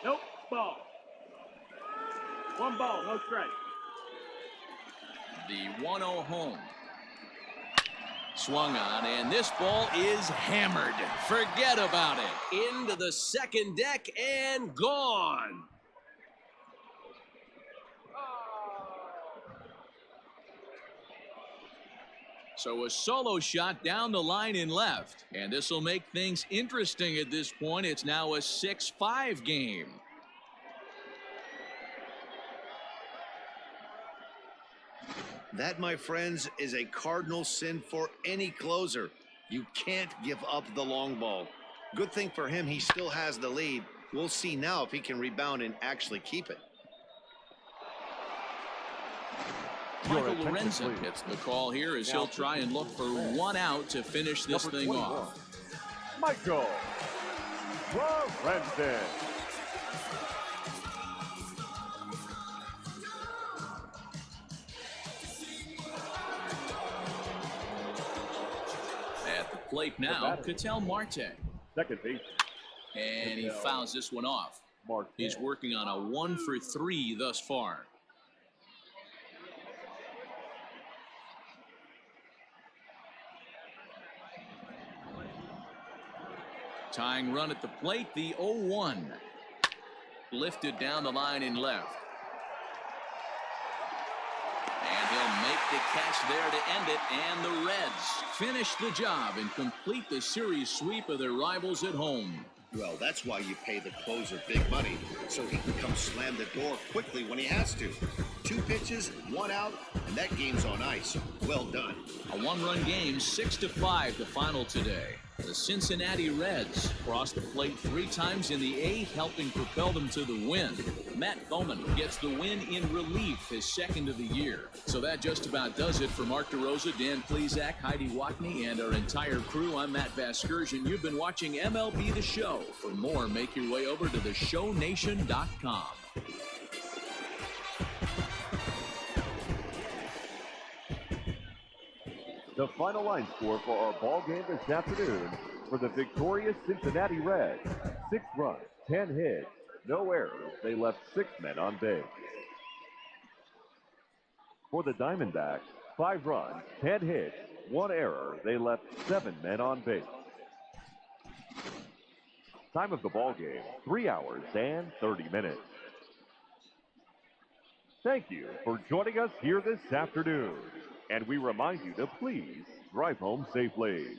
[SPEAKER 5] Nope, ball. 1 ball, no strike.
[SPEAKER 1] The 1-0 home. Swung on, and this ball is hammered. Forget about it. Into the second deck and gone. So a solo shot down the line in left. And this will make things interesting at this point. It's now a 6-5 game.
[SPEAKER 2] That, my friends, is a cardinal sin for any closer. You can't give up the long ball. Good thing for him, he still has the lead. We'll see now if he can rebound and actually keep it.
[SPEAKER 1] Michael Lorenzen gets the call here as he'll try and look for 1 out to finish this thing off.
[SPEAKER 4] Michael Lorenzen.
[SPEAKER 1] At the plate now, Ketel Marte.
[SPEAKER 4] Second base.
[SPEAKER 1] And he fouls this one off. He's working on a 1 for 3 thus far. Tying run at the plate, the 0-1. Lifted down the line in left. And he'll make the catch there to end it, and the Reds finish the job and complete the series sweep of their rivals at home.
[SPEAKER 2] Well, that's why you pay the closer big money, so he can come slam the door quickly when he has to. 2 pitches, 1 out, and that game's on ice. Well done.
[SPEAKER 1] A 1-run game, 6-5 the final today. The Cincinnati Reds crossed the plate 3 times in the 8th, helping propel them to the win. Matt Bowman gets the win in relief, his 2nd of the year. So that just about does it for Mark DeRosa, Dan Plesac, Heidi Watney, and our entire crew. I'm Matt Vasgersian. You've been watching MLB The Show. For more, make your way over to theshownation.com.
[SPEAKER 4] The final line score for our ball game this afternoon for the victorious Cincinnati Reds. 6 runs, 10 hits, no errors. They left 6 men on base. For the Diamondbacks, 5 runs, 10 hits, 1 error. They left 7 men on base. Time of the ball game, 3 hours and 30 minutes. Thank you for joining us here this afternoon. And we remind you to please drive home safely.